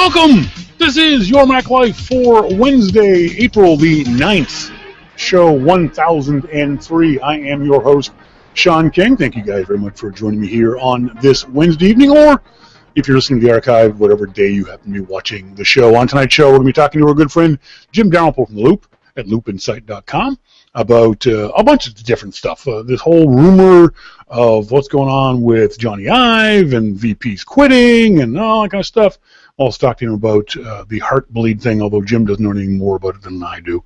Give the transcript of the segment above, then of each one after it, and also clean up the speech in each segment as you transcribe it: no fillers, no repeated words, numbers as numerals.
Welcome! This is Your Mac Life for Wednesday, April the 9th, show 1003. I am your host, Shawn King. Thank you guys very much for joining me here on this Wednesday evening, or if you're listening to the archive, whatever day you happen to be watching the show. On tonight's show, we're going to be talking to our good friend, Jim Dalrymple from The Loop at loopinsight.com about a bunch of different stuff. This whole rumor of what's going on with Johnny Ive and VP's quitting and all that kind of stuff. Also talking to him about the Heartbleed thing, although Jim doesn't know anything more about it than I do.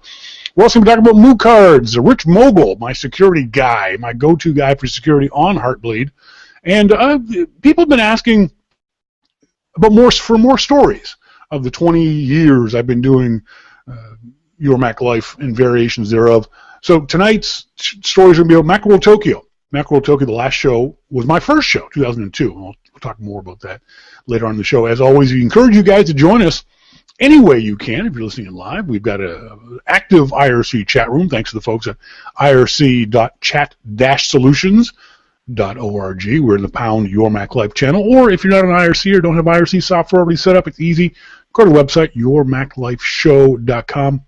We're also going to talk about Moog cards, Rich Mogull, my security guy, my go-to guy for security on Heartbleed. And people have been asking about more stories of the 20 years I've been doing Your Mac Life and variations thereof. So tonight's story is going to be about Macworld Tokyo. Macworld Tokyo, the last show, was my first show, 2002. We'll talk more about that later on in the show. As always, we encourage you guys to join us any way you can if you're listening live. We've got an active IRC chat room, thanks to the folks at irc.chat-solutions.org. We're in the Pound Your Mac Life channel. Or if you're not an IRC or don't have IRC software already set up, it's easy. Go to the website, yourmaclifeshow.com.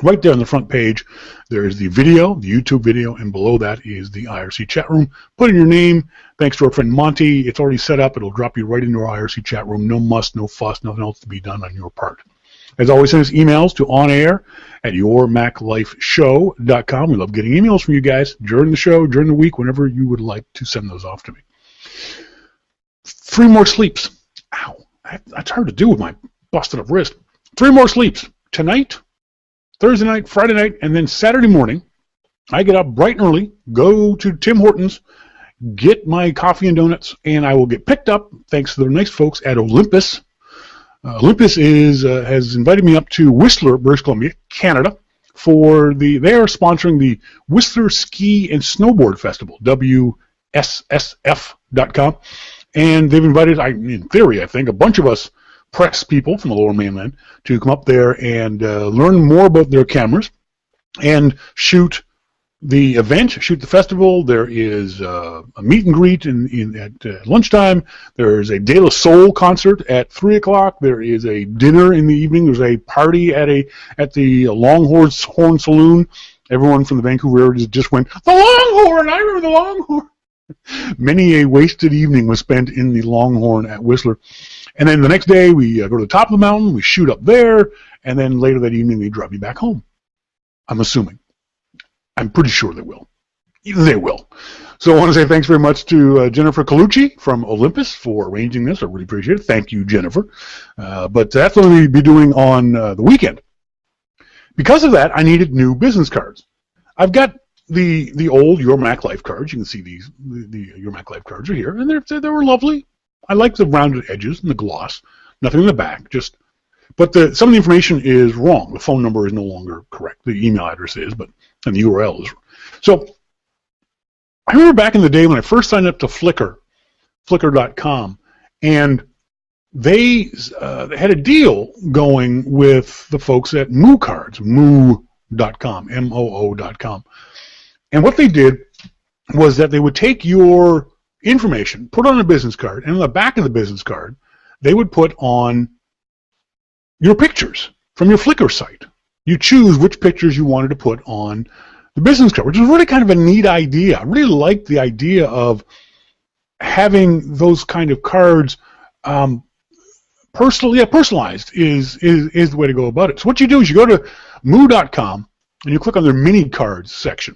Right there on the front page, there is the video, the YouTube video, and below that is the IRC chat room. Put in your name. Thanks to our friend Monty. It's already set up. It'll drop you right into our IRC chat room. No muss, no fuss, nothing else to be done on your part. As always, send us emails to onair@yourmaclifeshow.com. We love getting emails from you guys during the show, during the week, whenever you would like to send those off to me. 3 more sleeps. Ow. That's hard to do with my busted up wrist. 3 more sleeps. Tonight, Thursday night, Friday night, and then Saturday morning, I get up bright and early, go to Tim Hortons, get my coffee and donuts, and I will get picked up, thanks to the nice folks at Olympus. Olympus has invited me up to Whistler, British Columbia, Canada, they are sponsoring the Whistler Ski and Snowboard Festival, WSSF.com, and they've invited, in theory, I think, a bunch of us press people from the Lower Mainland to come up there and learn more about their cameras and shoot the event, shoot the festival. There is a meet and greet at lunchtime. There is a De La Soul concert at 3 o'clock. There is a dinner in the evening. There's a party at the Longhorn Saloon. Everyone from the Vancouver area just went, the Longhorn! I remember the Longhorn! Many a wasted evening was spent in the Longhorn at Whistler. And then the next day, we go to the top of the mountain, we shoot up there, and then later that evening, they drive me back home. I'm assuming. I'm pretty sure they will. They will. So I want to say thanks very much to Jennifer Colucci from Olympus for arranging this. I really appreciate it. Thank you, Jennifer. But that's what we'll be doing on the weekend. Because of that, I needed new business cards. I've got the old Your Mac Life cards. You can see these. The Your Mac Life cards are here, and they were lovely. I like the rounded edges and the gloss. Nothing in the back. But some of the information is wrong. The phone number is no longer correct. The email address is, and the URL is. So I remember back in the day when I first signed up to Flickr.com, and they had a deal going with the folks at Moo Cards, moo.com, M-O-O.com. And what they did was that they would take your information, put on a business card, and on the back of the business card, they would put on your pictures from your Flickr site. You choose which pictures you wanted to put on the business card, which was really kind of a neat idea. I really liked the idea of having those kind of cards personalized is the way to go about it. So what you do is you go to moo.com and you click on their mini cards section.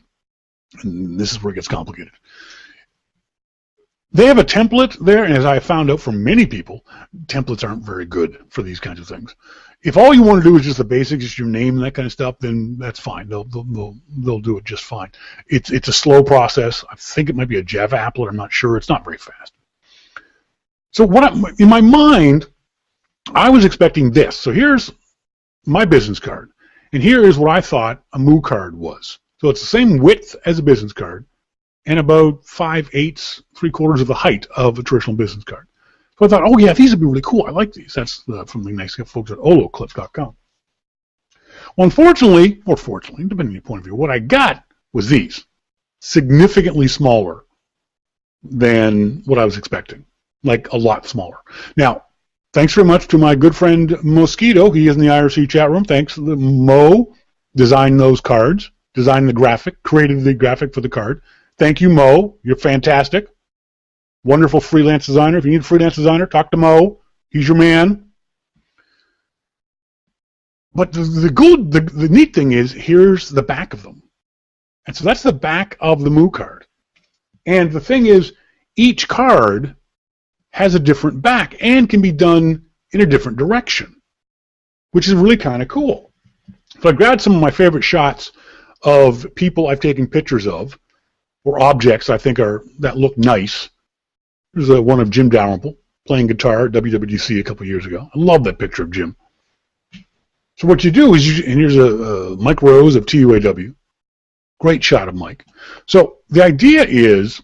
And this is where it gets complicated. They have a template there, and as I found out from many people, templates aren't very good for these kinds of things. If all you want to do is just the basics, just your name and that kind of stuff, then that's fine. They'll do it just fine. It's a slow process. I think it might be a Java applet. I'm not sure. It's not very fast. So in my mind, I was expecting this. So here's my business card, and here is what I thought a Moo card was. So it's the same width as a business card, and about 5/8, 3/4 of the height of a traditional business card. So I thought, oh yeah, these would be really cool. I like these. That's from the nice folks at oloclips.com. Well, unfortunately, or fortunately, depending on your point of view, what I got was these, significantly smaller than what I was expecting, like a lot smaller. Now, Thanks very much to my good friend Mosquito. He is in the IRC chat room. Thanks. Mo designed those cards, designed the graphic, created the graphic for the card. Thank you, Mo. You're fantastic. Wonderful freelance designer. If you need a freelance designer, talk to Mo. He's your man. But the neat thing is, here's the back of them. And so that's the back of the Moo card. And the thing is, each card has a different back and can be done in a different direction, which is really kind of cool. So I grabbed some of my favorite shots of people I've taken pictures of, or objects I think that look nice. There's one of Jim Dalrymple playing guitar at WWDC a couple years ago. I love that picture of Jim. So what you do is, and here's a Mike Rose of TUAW. Great shot of Mike. So the idea is,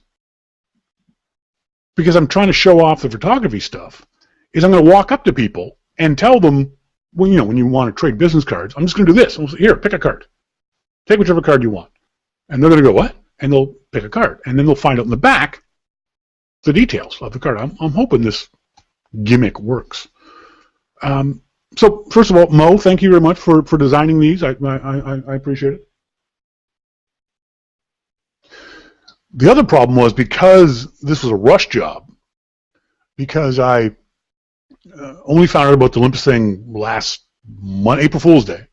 because I'm trying to show off the photography stuff, is I'm going to walk up to people and tell them, well, when you want to trade business cards, I'm just going to do this. Here, pick a card. Take whichever card you want. And they're going to go, what? And they'll pick a card. And then they'll find out in the back the details of the card. I'm hoping this gimmick works. So first of all, Mo, thank you very much for designing these. I appreciate it. The other problem was, because this was a rush job, because I only found out about the Olympus thing last April Fool's Day,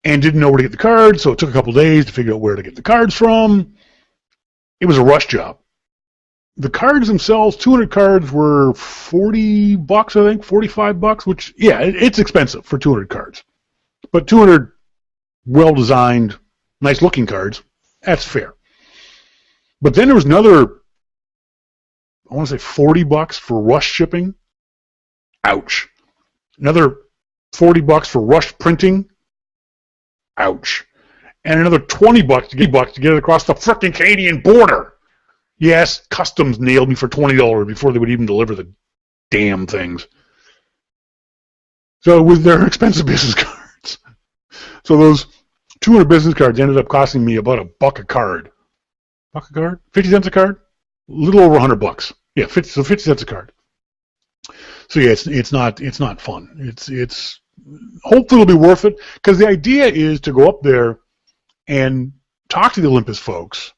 and didn't know where to get the cards, so it took a couple days to figure out where to get the cards from. It was a rush job. The cards themselves, 200 cards, were $40, I think, $45, which, yeah, it's expensive for 200 cards. But 200 well-designed, nice-looking cards, that's fair. But then there was another, I want to say $40 for rush shipping. Ouch. Another $40 for rush printing. Ouch. And another $20 to get it across the frickin' Canadian border. Yes, customs nailed me for $20 before they would even deliver the damn things. So they're expensive business cards. So those 200 business cards ended up costing me about $1 a card. $1 a card? 50 cents a card? A little over $100. Yeah, 50 cents a card. So yeah, it's not fun. It's hopefully it'll be worth it, because the idea is to go up there and talk to the Olympus folks.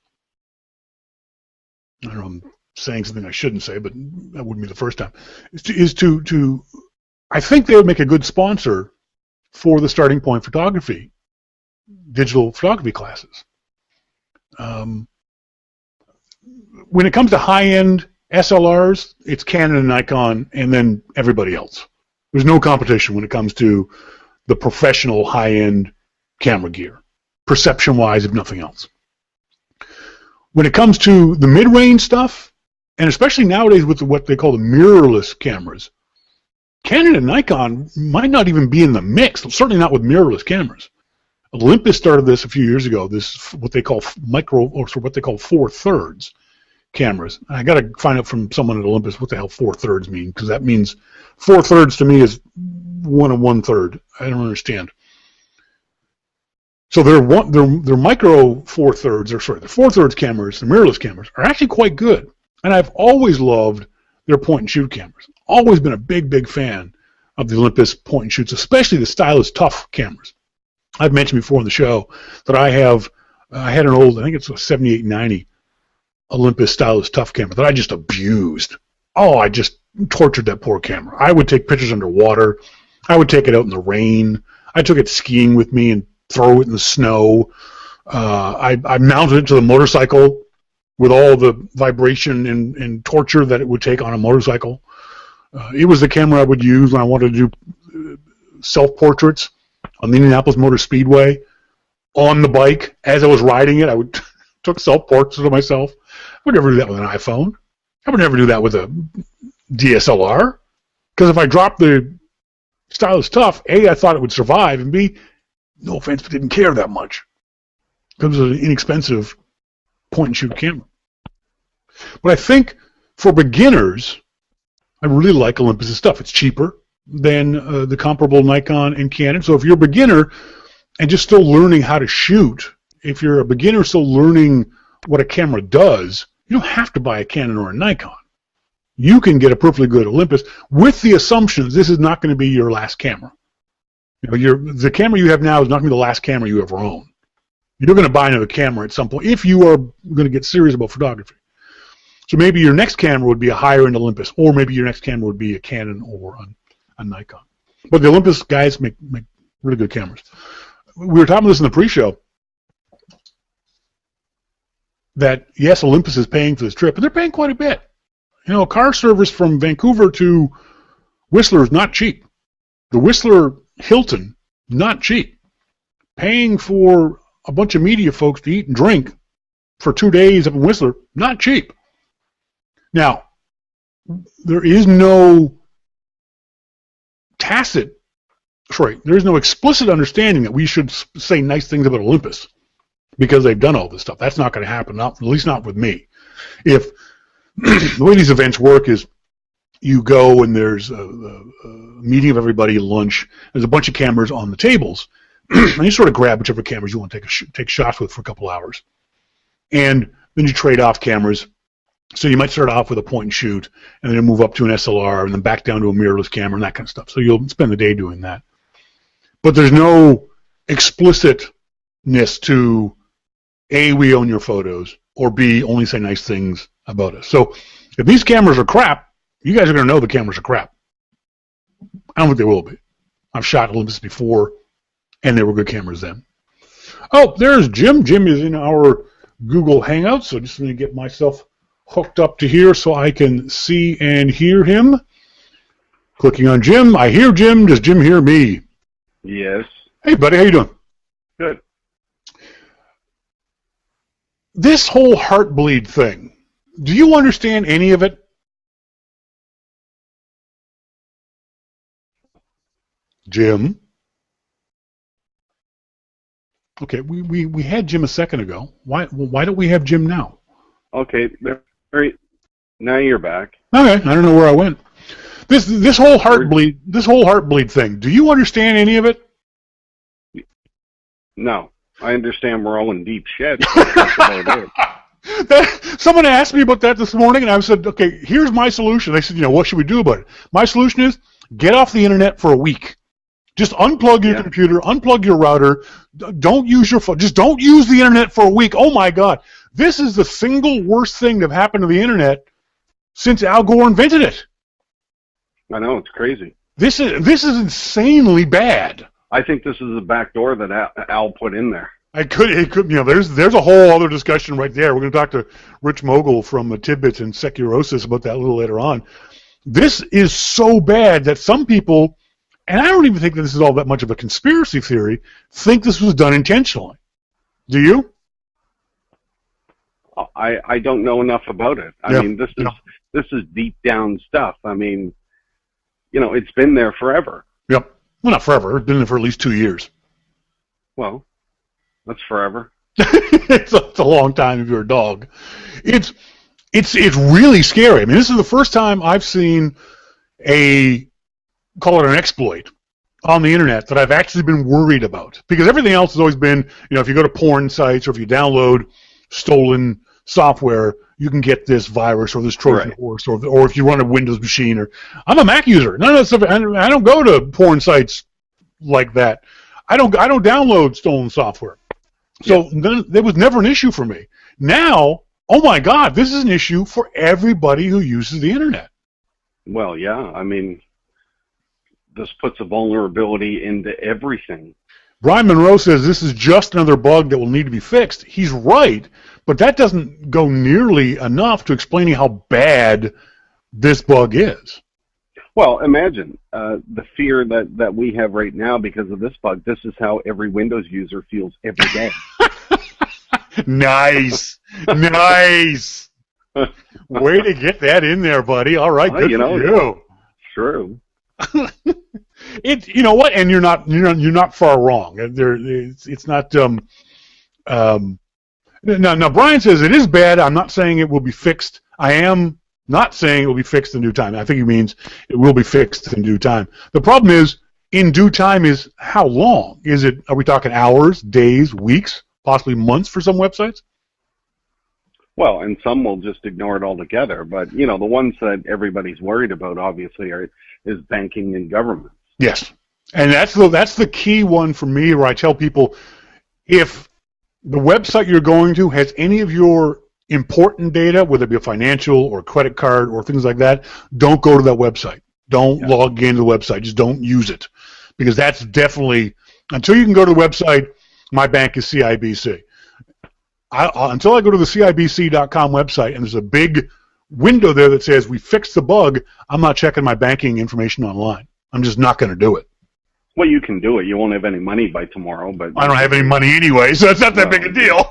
I don't know, I'm saying something I shouldn't say, but that wouldn't be the first time. I think they would make a good sponsor for the Starting Point Photography, digital photography classes. When it comes to high-end SLRs, it's Canon and Nikon, and then everybody else. There's no competition when it comes to the professional high-end camera gear, perception-wise, if nothing else. When it comes to the mid-range stuff, and especially nowadays with what they call the mirrorless cameras, Canon and Nikon might not even be in the mix, certainly not with mirrorless cameras. Olympus started this a few years ago, this what they call what they call 4/3 cameras. I got to find out from someone at Olympus what the hell 4/3 mean, because that means 4/3 to me is 1 1/3. I don't understand. So they're micro 4/3, or sorry, the 4/3 cameras, the mirrorless cameras, are actually quite good. And I've always loved their point and shoot cameras. Always been a big fan of the Olympus point and shoots, especially the Stylus Tough cameras. I've mentioned before on the show that I had an old, I think it's a 7890 Olympus Stylus Tough camera that I just abused. Oh, I just tortured that poor camera. I would take pictures underwater. I would take it out in the rain. I took it skiing with me and throw it in the snow. I mounted it to the motorcycle with all the vibration and torture that it would take on a motorcycle. It was the camera I would use when I wanted to do self-portraits on the Indianapolis Motor Speedway on the bike. As I was riding it, I would took self-portraits of myself. I would never do that with an iPhone. I would never do that with a DSLR, because if I dropped the Stylus Tough, A, I thought it would survive, and B, no offense, but didn't care that much, because it was an inexpensive point-and-shoot camera. But I think for beginners, I really like Olympus' stuff. It's cheaper than the comparable Nikon and Canon. So if you're a beginner and just still learning how to shoot, if you're a beginner still learning what a camera does, you don't have to buy a Canon or a Nikon. you can get a perfectly good Olympus with the assumptions this is not going to be your last camera. The camera you have now is not going to be the last camera you ever own. You're going to buy another camera at some point if you are going to get serious about photography. So maybe your next camera would be a higher-end Olympus, or maybe your next camera would be a Canon or a Nikon. But the Olympus guys make really good cameras. We were talking about this in the pre-show, that, yes, Olympus is paying for this trip, but they're paying quite a bit. A car service from Vancouver to Whistler is not cheap. The Whistler Hilton, not cheap. Paying for a bunch of media folks to eat and drink for 2 days up in Whistler, not cheap. Now, there is no explicit understanding that we should say nice things about Olympus because they've done all this stuff. That's not going to happen, at least not with me. If the way these events work is you go and there's a meeting of everybody, lunch, there's a bunch of cameras on the tables, and you sort of grab whichever cameras you want to take shots with for a couple hours. And then you trade off cameras. So you might start off with a point and shoot, and then move up to an SLR, and then back down to a mirrorless camera and that kind of stuff. So you'll spend the day doing that. But there's no explicitness to A, we own your photos, or B, only say nice things about us. So if these cameras are crap, you guys are going to know the cameras are crap. I don't think they will be. I've shot Olympus before, and they were good cameras then. Oh, there's Jim. Jim is in our Google Hangout, so just going to get myself hooked up to here so I can see and hear him. Clicking on Jim. I hear Jim. Does Jim hear me? Yes. Hey, buddy. How you doing? Good. This whole Heartbleed thing, do you understand any of it? Jim? Okay, we had Jim a second ago. Why don't we have Jim now? Okay, now you're back. Okay, I don't know where I went. This whole Heartbleed thing. Do you understand any of it? No, I understand we're all in deep shit. That's about it. Someone asked me about that this morning, and I said, okay, here's my solution. They said, what should we do about it? My solution is get off the internet for a week. Just unplug your computer, unplug your router. Don't use your phone. Just don't use the internet for a week. Oh my God, this is the single worst thing that happened to the internet since Al Gore invented it. I know, it's crazy. This is insanely bad. I think this is the back door that Al put in there. It could. There's a whole other discussion right there. We're going to talk to Rich Mogull from Tidbits and Securosis about that a little later on. This is so bad that some people, and I don't even think that this is all that much of a conspiracy theory, think this was done intentionally. Do you? I don't know enough about it. I mean, this is deep down stuff. I mean, it's been there forever. Yep. Well, not forever. It's been there for at least 2 years. Well, that's forever. It's a long time if you're a dog. It's really scary. I mean, this is the first time I've seen call it an exploit on the internet that I've actually been worried about, because everything else has always been, if you go to porn sites or if you download stolen software, you can get this virus or this Trojan horse, or if you run a Windows machine. Or I'm a Mac user. None of that stuff. I don't go to porn sites like that. I don't download stolen software. So there was never an issue for me. Now, oh my God, this is an issue for everybody who uses the internet. Well, yeah. I mean, this puts a vulnerability into everything. Brian Monroe says this is just another bug that will need to be fixed. He's right, but that doesn't go nearly enough to explaining how bad this bug is. Well, imagine the fear that we have right now because of this bug. This is how every Windows user feels every day. Nice. Nice. Way to get that in there, buddy. All right, good for you. True. You know what? And you're not far wrong. It's not. Now, Brian says it is bad. I'm not saying it will be fixed. I am not saying it will be fixed in due time. I think he means it will be fixed in due time. The problem is, in due time is how long? Are we talking hours, days, weeks, possibly months for some websites? Well, and some will just ignore it altogether. But, you know, the ones that everybody's worried about, obviously, is banking and government. Yes. And that's the key one for me, where I tell people, if the website you're going to has any of your important data, whether it be a financial or credit card or things like that, don't go to that website. Don't log into the website. Just don't use it. Because that's definitely, until you can go to the website, my bank is CIBC. Until I go to the CIBC.com website and there's a big window there that says we fixed the bug, I'm not checking my banking information online. I'm just not going to do it. Well, you can do it. You won't have any money by tomorrow, but I don't have any money anyway, so it's not that big a deal.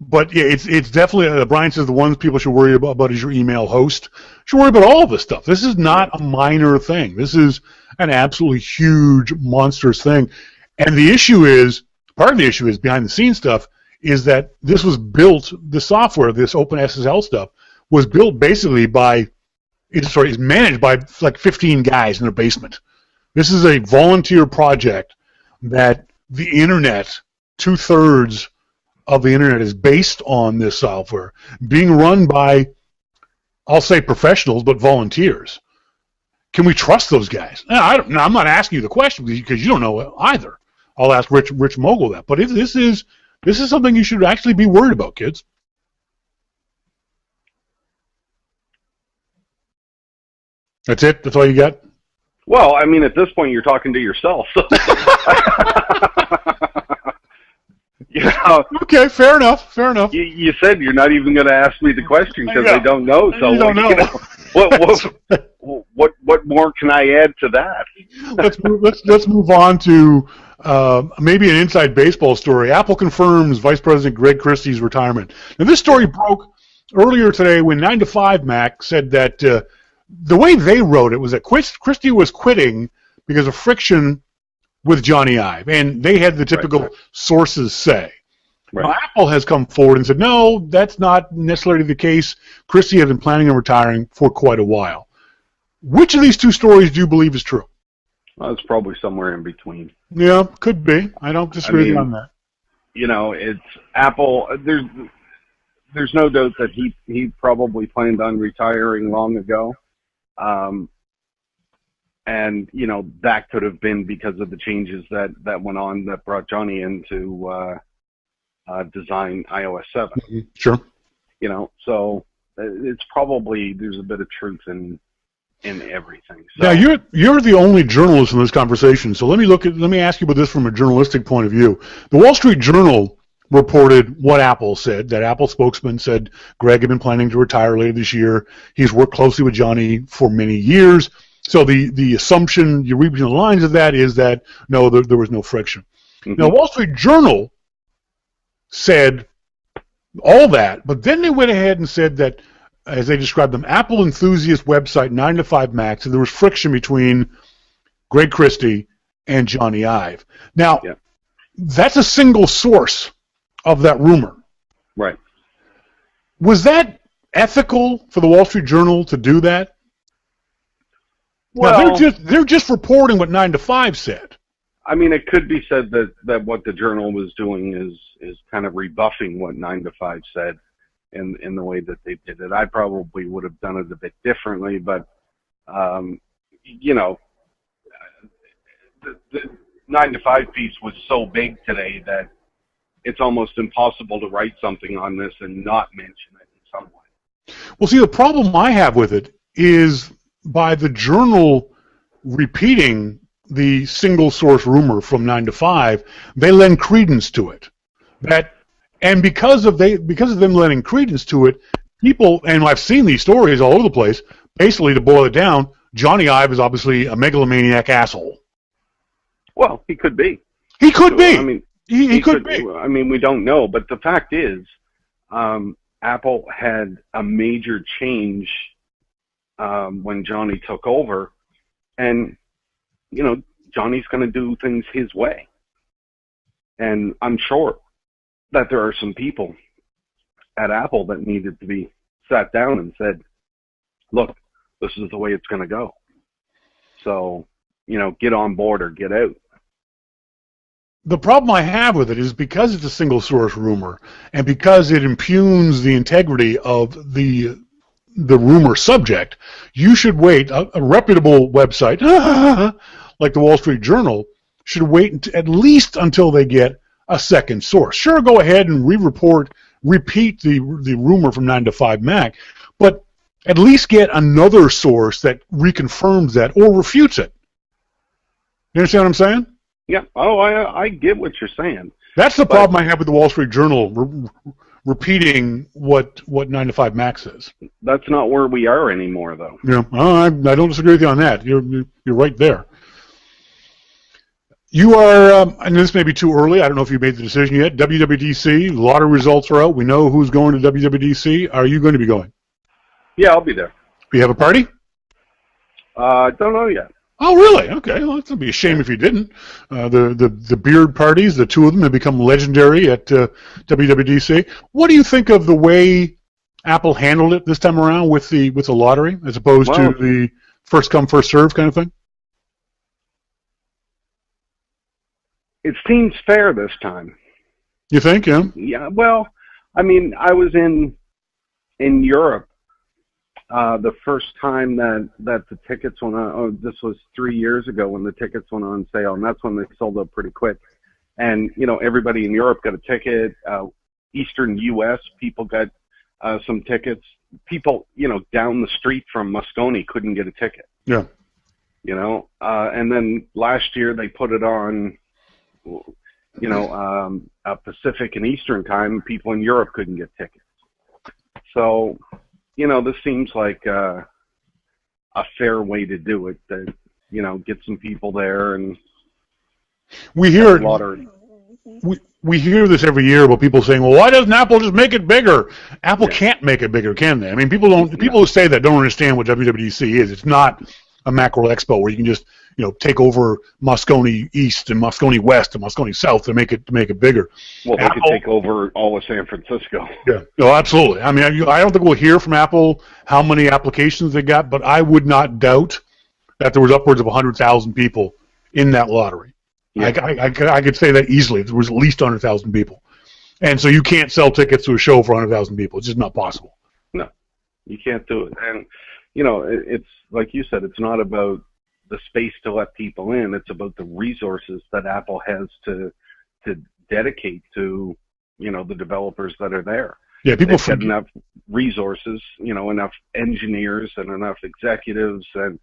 But yeah, it's definitely, Brian says the ones people should worry about is your email host. You should worry about all of this stuff. This is not a minor thing. This is an absolutely huge, monstrous thing. And the issue is, part of the issue is behind the scenes stuff, is that this was built, the software, this OpenSSL stuff, was built basically by, is managed by like 15 guys in a basement. This is a volunteer project that the internet, 2/3 of the internet is based on this software, being run by, I'll say professionals, but volunteers. Can we trust those guys? I'm not asking you the question because you don't know either. I'll ask Rich Mogull that. But this is something you should actually be worried about, kids. That's it? That's all you got? Well, I mean, at this point, you're talking to yourself. You know, okay, fair enough. You said you're not even going to ask me the question because I don't know. So you don't know. You know, what more can I add to that? Let's move on to maybe an inside baseball story. Apple confirms Vice President Greg Christie's retirement. Now, this story broke earlier today when 9 to 5 Mac said that the way they wrote it was that Christie was quitting because of friction with Johnny Ive, and they had the typical sources say. Right. Now, Apple has come forward and said, no, that's not necessarily the case. Christie has been planning on retiring for quite a while. Which of these two stories do you believe is true? Well, it's probably somewhere in between. Yeah, could be. I don't disagree with you on that. You know, it's Apple. There's no doubt that he probably planned on retiring long ago. And, you know, that could have been because of the changes that went on that brought Johnny in to design iOS 7. Mm-hmm. Sure. You know, so it's probably, there's a bit of truth in everything. So, now, you're the only journalist in this conversation, so let me ask you about this from a journalistic point of view. The Wall Street Journal reported what Apple said, that Apple spokesman said Greg had been planning to retire later this year. He's worked closely with Johnny for many years. So the assumption, you read between the lines of that, is that, no, there was no friction. Mm-hmm. Now, Wall Street Journal said all that, but then they went ahead and said that, as they described them, Apple enthusiast website 9 to 5 Mac, so there was friction between Greg Christie and Johnny Ive. Now, that's a single source of that rumor. Right. Was that ethical for the Wall Street Journal to do that? Well, now, they're just reporting what 9 to 5 said. I mean, it could be said that what the Journal was doing is kind of rebuffing what 9 to 5 said in the way that they did it. I probably would have done it a bit differently, but you know, the 9 to 5 piece was so big today that it's almost impossible to write something on this and not mention it in some way. Well, see, the problem I have with it is, by the Journal repeating the single source rumor from 9 to 5, they lend credence to it. And because of them lending credence to it, people, and I've seen these stories all over the place, basically, to boil it down, Johnny Ive is obviously a megalomaniac asshole. Well, he could be. He could be. I mean, he could be. I mean, we don't know, but the fact is, Apple had a major change when Johnny took over, and you know, Johnny's going to do things his way, and I'm sure that there are some people at Apple that needed to be sat down and said, look, this is the way it's going to go, so, you know, get on board or get out. the problem I have with it is because it's a single source rumor and because it impugns the integrity of the rumor subject, you should wait. A reputable website like the Wall Street Journal should wait at least until they get a second source. Sure, go ahead and repeat the rumor from 9 to 5 Mac, but at least get another source that reconfirms that or refutes it. You understand what I'm saying? Yeah. Oh, I get what you're saying. That's the problem I have with the Wall Street Journal repeating what 9 to 5 Mac says. That's not where we are anymore, though. Yeah, I don't disagree with you on that. You're right there. You are, and this may be too early. I don't know if you made the decision yet. WWDC, a lot of results are out. We know who's going to WWDC. Are you going to be going? Yeah, I'll be there. Do you have a party? Don't know yet. Oh, really? Okay. Well, it's going to be a shame if you didn't. The beard parties, the two of them have become legendary at WWDC. What do you think of the way Apple handled it this time around with the lottery, as opposed to the first come, first serve kind of thing? It seems fair this time. You think? Yeah. Yeah. Well, I mean, I was in Europe the first time that the tickets went on. Oh, this was 3 years ago when the tickets went on sale, and that's when they sold up pretty quick. And everybody in Europe got a ticket. Eastern U.S. people got some tickets. People, down the street from Moscone couldn't get a ticket. Yeah. And then last year they put it on. Pacific and Eastern time, people in Europe couldn't get tickets. So, this seems like a fair way to do it. That get some people there, and we hear we hear this every year about people saying, "Well, why doesn't Apple just make it bigger?" Apple can't make it bigger, can they? I mean, people who say that don't understand what WWDC is. It's not a Macworld Expo where you can just take over Moscone East and Moscone West and Moscone South to make it bigger. Well, they could take over all of San Francisco. Yeah, no, absolutely. I mean, I don't think we'll hear from Apple how many applications they got, but I would not doubt that there was upwards of 100,000 people in that lottery. Yeah. I could say that easily. There was at least 100,000 people, and so you can't sell tickets to a show for 100,000 people. It's just not possible. No, you can't do it. And it's like you said, it's not about the space to let people in. It's about the resources that Apple has to dedicate to, the developers that are there. Yeah, people have enough resources, enough engineers and enough executives and,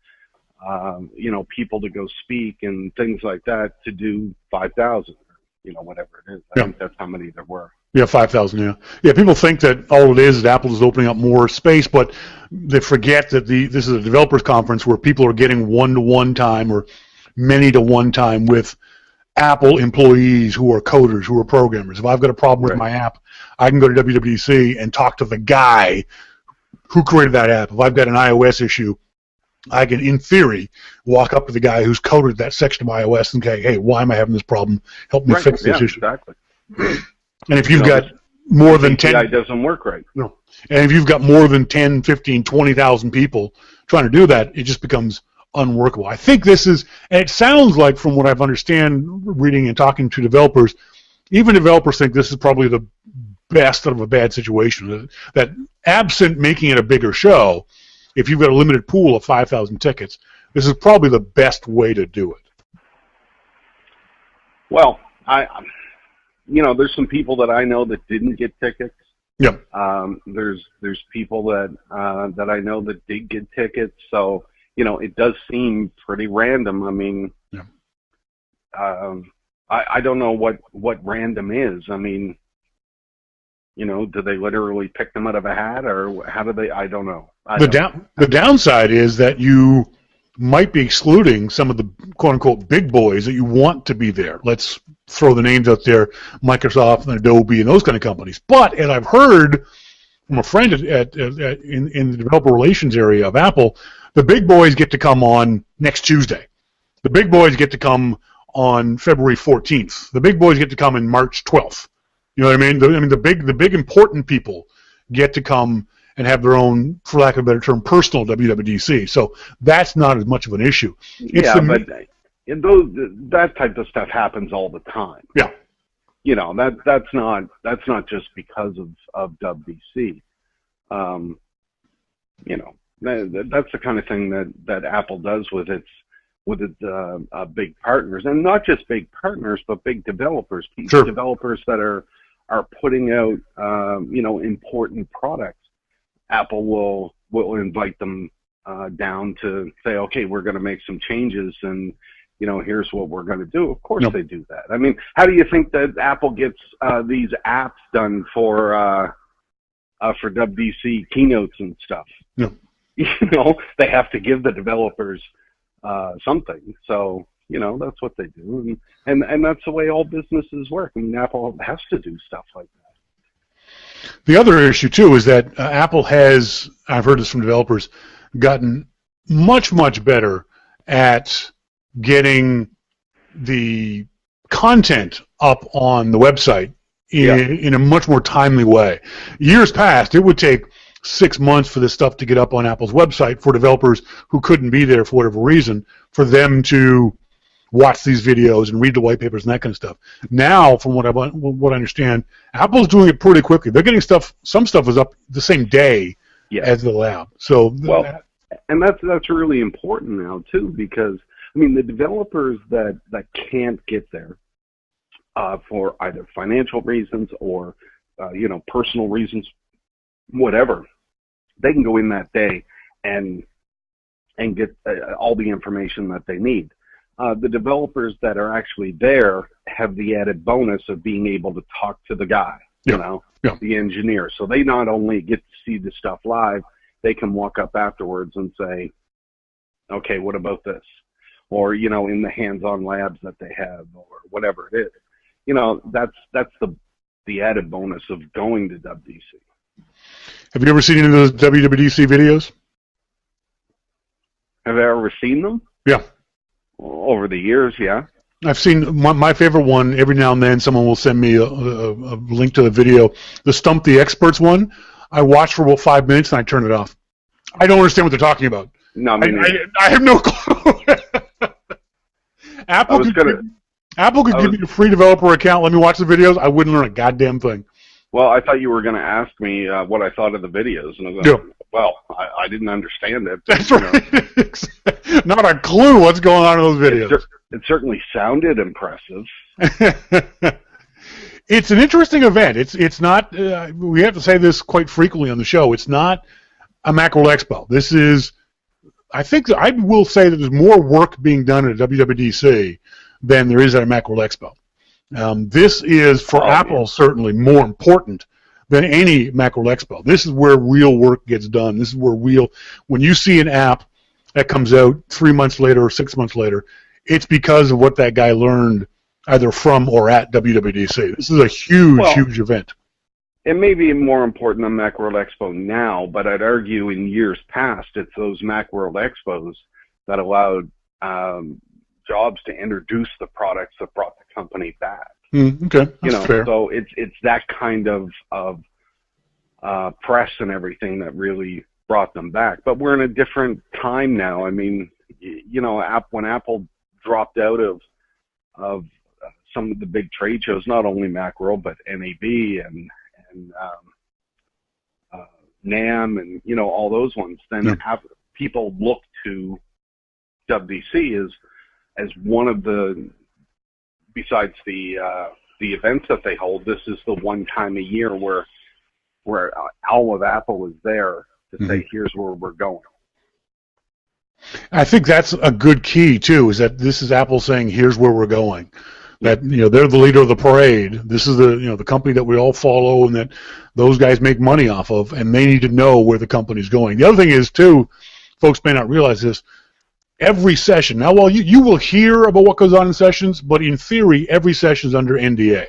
people to go speak and things like that to do 5,000, whatever it is. I think that's how many there were. Yeah, 5,000, yeah. Yeah, people think that all it is Apple is opening up more space, but they forget that this is a developers conference where people are getting one-to-one time or many-to-one time with Apple employees who are coders, who are programmers. If I've got a problem with my app, I can go to WWDC and talk to the guy who created that app. If I've got an iOS issue, I can, in theory, walk up to the guy who's coded that section of iOS and say, hey, why am I having this problem? Help me fix this issue. Exactly. And if you've got more than 10... it doesn't work right. No. And if you've got more than 10, 15, 20,000 people trying to do that, it just becomes unworkable. I think this is... And it sounds like, from what I've understand, reading and talking to developers, even developers think this is probably the best out of a bad situation. That absent making it a bigger show, if you've got a limited pool of 5,000 tickets, this is probably the best way to do it. Well, there's some people that I know that didn't get tickets. Yep. There's people that I know that did get tickets. So, it does seem pretty random. I mean, I don't know what random is. I mean, do they literally pick them out of a hat, or how do they? I don't know. The downside is that you might be excluding some of the quote-unquote big boys that you want to be there. Let's throw the names out there, Microsoft and Adobe and those kind of companies. But as I've heard from a friend in the developer relations area of Apple, the big boys get to come on next Tuesday. The big boys get to come on February 14th. The big boys get to come in March 12th. You know what I mean? The big important people get to come and have their own, for lack of a better term, personal WWDC. So that's not as much of an issue. that type of stuff happens all the time. Yeah. You know, that's not just because of WWDC. You know, that's the kind of thing that Apple does with its big partners, and not just big partners, but big developers. Sure. Developers that are putting out you know, important products. Apple will invite them down to say, okay, we're going to make some changes, and you know, here's what we're going to do. Of course, they do that. I mean, how do you think that Apple gets these apps done for WWDC keynotes and stuff? Yeah. You know, they have to give the developers something. So, you know, that's what they do, and that's the way all businesses work. I mean, Apple has to do stuff like that. The other issue too is that Apple has, I've heard this from developers, gotten much better at getting the content up on the website in a much more timely way. Years past, it would take 6 months for this stuff to get up on Apple's website for developers who couldn't be there for whatever reason, for them to watch these videos and read the white papers and that kind of stuff. Now, from what I understand, Apple's doing it pretty quickly. They're getting some stuff is up the same day as the lab. So and that's really important now too, because I mean, the developers that can't get there for either financial reasons or you know, personal reasons, whatever, they can go in that day and get all the information that they need. The developers that are actually there have the added bonus of being able to talk to the guy, you know, the engineer. So they not only get to see the stuff live, they can walk up afterwards and say, okay, what about this? Or, you know, in the hands-on labs that they have, or whatever it is. You know, that's the added bonus of going to WWDC. Have you ever seen any of those WWDC videos? Have I ever seen them? Yeah. Over the years, yeah. I've seen my favorite one. Every now and then someone will send me a link to the video. The Stump the Experts one, I watch for about 5 minutes and I turn it off. I don't understand what they're talking about. No, I have no clue. Apple could give me a free developer account, let me watch the videos. I wouldn't learn a goddamn thing. Well, I thought you were going to ask me what I thought of the videos, and I was like, well, I didn't understand it. That's right. Not a clue what's going on in those videos. It certainly sounded impressive. It's an interesting event. It's not. We have to say this quite frequently on the show. It's not a Macworld Expo. This is. I think I will say that there's more work being done at WWDC than there is at a Macworld Expo. This is, for Apple, certainly more important than any Macworld Expo. This is where real work gets done. This is where when you see an app that comes out 3 months later or 6 months later, it's because of what that guy learned either from or at WWDC. This is a huge event. It may be more important than Macworld Expo now, but I'd argue in years past, it's those Macworld Expos that allowed Jobs to introduce the products that brought the company back. Okay, that's fair. So it's that kind of press and everything that really brought them back. But we're in a different time now. I mean, you know, when Apple dropped out of some of the big trade shows, not only Macworld but NAB and NAM and, you know, all those ones, then people look to WWDC as one of the, besides the events that they hold, this is the one time a year where all of Apple is there to say, here's where we're going. I think that's a good key too, is that this is Apple saying, here's where we're going. That, you know, they're the leader of the parade. This is the company that we all follow and that those guys make money off of, and they need to know where the company's going. The other thing is too, folks may not realize this, every session, now while you will hear about what goes on in sessions, but in theory, every session is under NDA.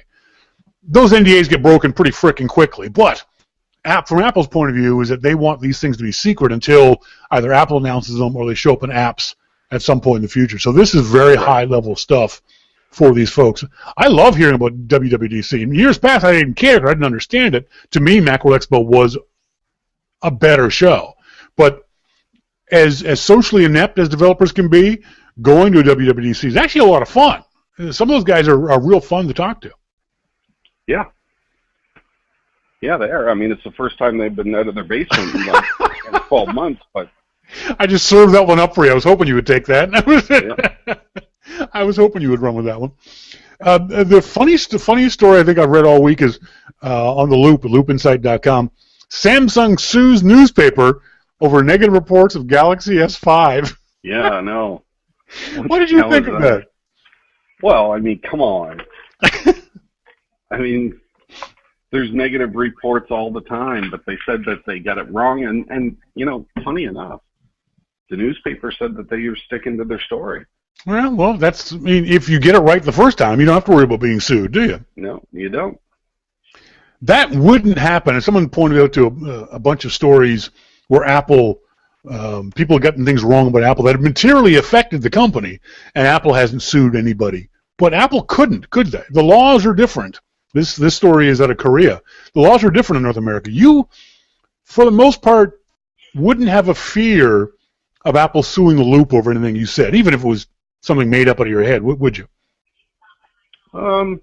Those NDAs get broken pretty frickin' quickly, but from Apple's point of view is that they want these things to be secret until either Apple announces them or they show up in apps at some point in the future. So this is very high-level stuff for these folks. I love hearing about WWDC. In years past, I didn't care because I didn't understand it. To me, Macworld Expo was a better show. But as socially inept as developers can be, going to a WWDC is actually a lot of fun. Some of those guys are real fun to talk to. Yeah. Yeah, they are. I mean, it's the first time they've been out of their basement in like 12 months, but... I just served that one up for you. I was hoping you would take that. I was hoping you would run with that one. The funniest story I think I've read all week is on the Loop, at loopinsight.com. Samsung sues newspaper over negative reports of Galaxy S5. Yeah, I know. What did you think of that? Well, I mean, come on. I mean, there's negative reports all the time, but they said that they got it wrong, and you know, funny enough, the newspaper said that they were sticking to their story. Well, I mean, if you get it right the first time, you don't have to worry about being sued, do you? No, you don't. That wouldn't happen. And someone pointed out to a bunch of stories where Apple, people had gotten things wrong about Apple that had materially affected the company, and Apple hasn't sued anybody. But Apple couldn't, could they? The laws are different. This story is out of Korea. The laws are different in North America. You, for the most part, wouldn't have a fear of Apple suing the Loop over anything you said, even if it was something made up out of your head, would you? I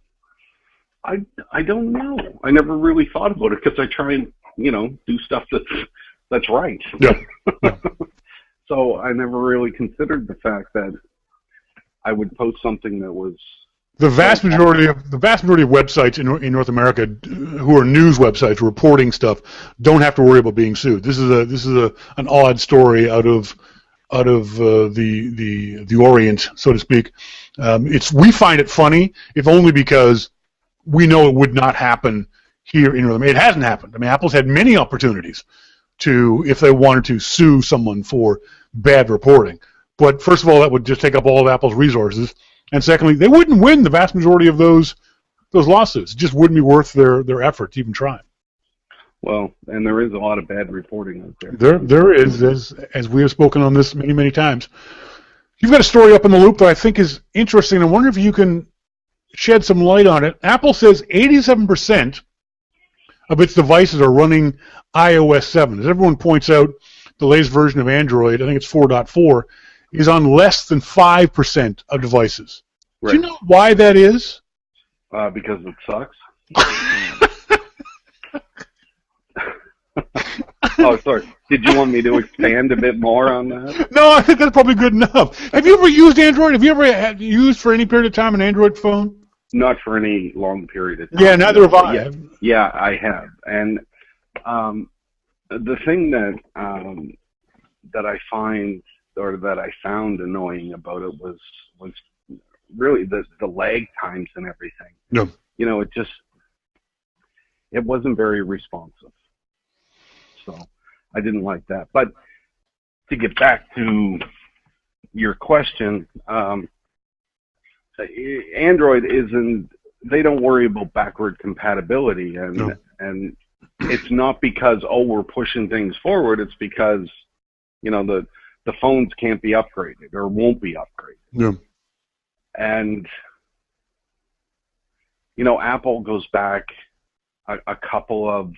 don't know. I never really thought about it because I try and, you know, do stuff that's right. Yeah. So I never really considered the fact that I would post something that was... The vast majority of websites in North America who are news websites reporting stuff don't have to worry about being sued. This is an odd story out of the Orient, so to speak. We find it funny, if only because we know it would not happen here in North America. It hasn't happened. I mean, Apple's had many opportunities to, if they wanted to, sue someone for bad reporting. But first of all, that would just take up all of Apple's resources. And secondly, they wouldn't win the vast majority of those lawsuits. It just wouldn't be worth their effort to even try. Well, and there is a lot of bad reporting out there. There is, as we have spoken on this many, many times. You've got a story up in the Loop that I think is interesting. I wonder if you can shed some light on it. Apple says 87% of its devices are running iOS 7. As everyone points out, the latest version of Android, I think it's 4.4, is on less than 5% of devices. Right. Do you know why that is? Because it sucks. Oh, sorry. Did you want me to expand a bit more on that? No, I think that's probably good enough. Have you ever used Android? Have you ever used for any period of time an Android phone? Not for any long period of time. Yeah, neither have I. Yeah, I have. And the thing that I find, or that I found annoying about it was really the lag times and everything. No. You know, it wasn't very responsive. So I didn't like that. But to get back to your question, Android they don't worry about backward compatibility, and it's not because, we're pushing things forward. It's because, you know, the phones can't be upgraded or won't be upgraded. Yeah. And, you know, Apple goes back a couple of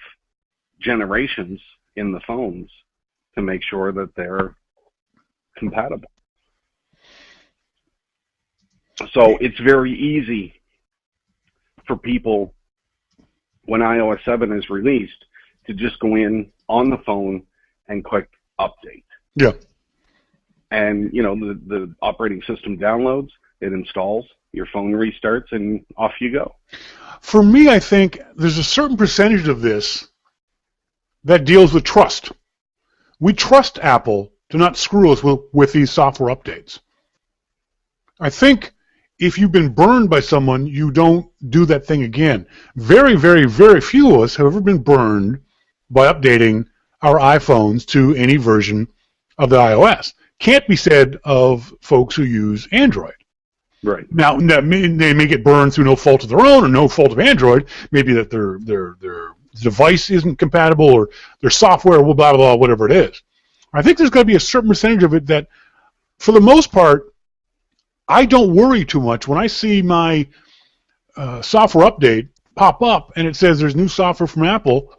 generations in the phones to make sure that they're compatible. So it's very easy for people, when iOS 7 is released, to just go in on the phone and click update. Yeah. And, you know, the operating system downloads, it installs, your phone restarts, and off you go. For me, I think there's a certain percentage of this that deals with trust. We trust Apple to not screw us with these software updates. I think if you've been burned by someone, you don't do that thing again. Very, very, very few of us have ever been burned by updating our iPhones to any version of the iOS. Can't be said of folks who use Android. Right. Now, they may get burned through no fault of their own or no fault of Android. Maybe that their device isn't compatible or their software, blah, blah, blah, whatever it is. I think there's got to be a certain percentage of it that, for the most part, I don't worry too much when I see my software update pop up and it says there's new software from Apple.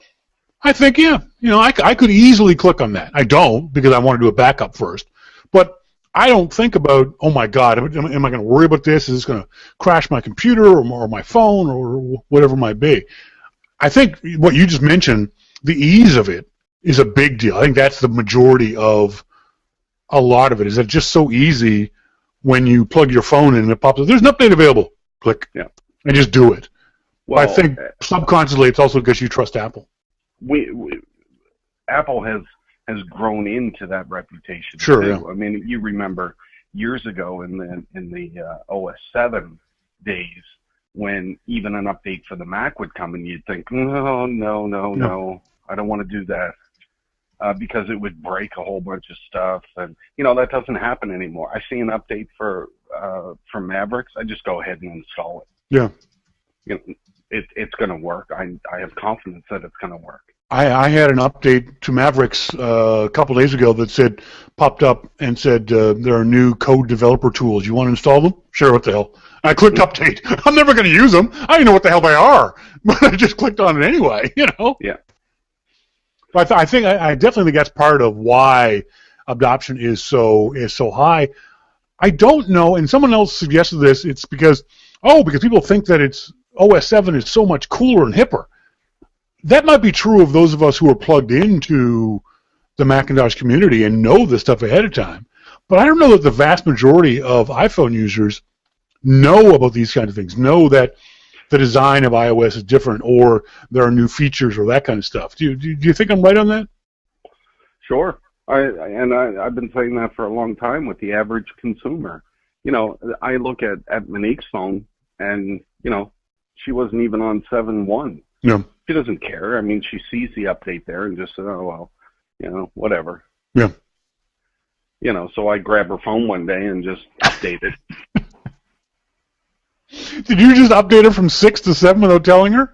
I think, yeah, you know, I could easily click on that. I don't, because I want to do a backup first. But I don't think about, oh my God, am I going to worry about this? Is this going to crash my computer or my phone or whatever it might be? I think what you just mentioned, the ease of it is a big deal. I think that's the majority of a lot of it, is that it's just so easy when you plug your phone in and it pops up. There's an update available. Click. Yeah. And just do it. Well, I think subconsciously it's also because you trust Apple. Apple has grown into that reputation. Sure. Too. Yeah. I mean, you remember years ago in the OS 7 days when even an update for the Mac would come and you'd think, no, I don't want to do that. Because it would break a whole bunch of stuff, and that doesn't happen anymore. I see an update for Mavericks, I just go ahead and install it. Yeah, it's going to work. I have confidence that it's going to work. I had an update to Mavericks a couple days ago that popped up and said there are new code developer tools. You want to install them? Sure. What the hell? I clicked update. I'm never going to use them. I don't even know what the hell they are, but I just clicked on it anyway. Yeah. I definitely think that's part of why adoption is so high. I don't know, and someone else suggested this. It's because people think that it's OS 7 is so much cooler and hipper. That might be true of those of us who are plugged into the Macintosh community and know this stuff ahead of time. But I don't know that the vast majority of iPhone users know about these kinds of things. Know that the design of iOS is different, or there are new features, or that kind of stuff. Do you think I'm right on that? Sure. I've been saying that for a long time with the average consumer. I look at Monique's phone, and she wasn't even on 7.1. Yeah. She doesn't care. I mean, she sees the update there and just said, oh well, whatever. Yeah. So I grab her phone one day and just update it. Did you just update her from 6 to 7 without telling her?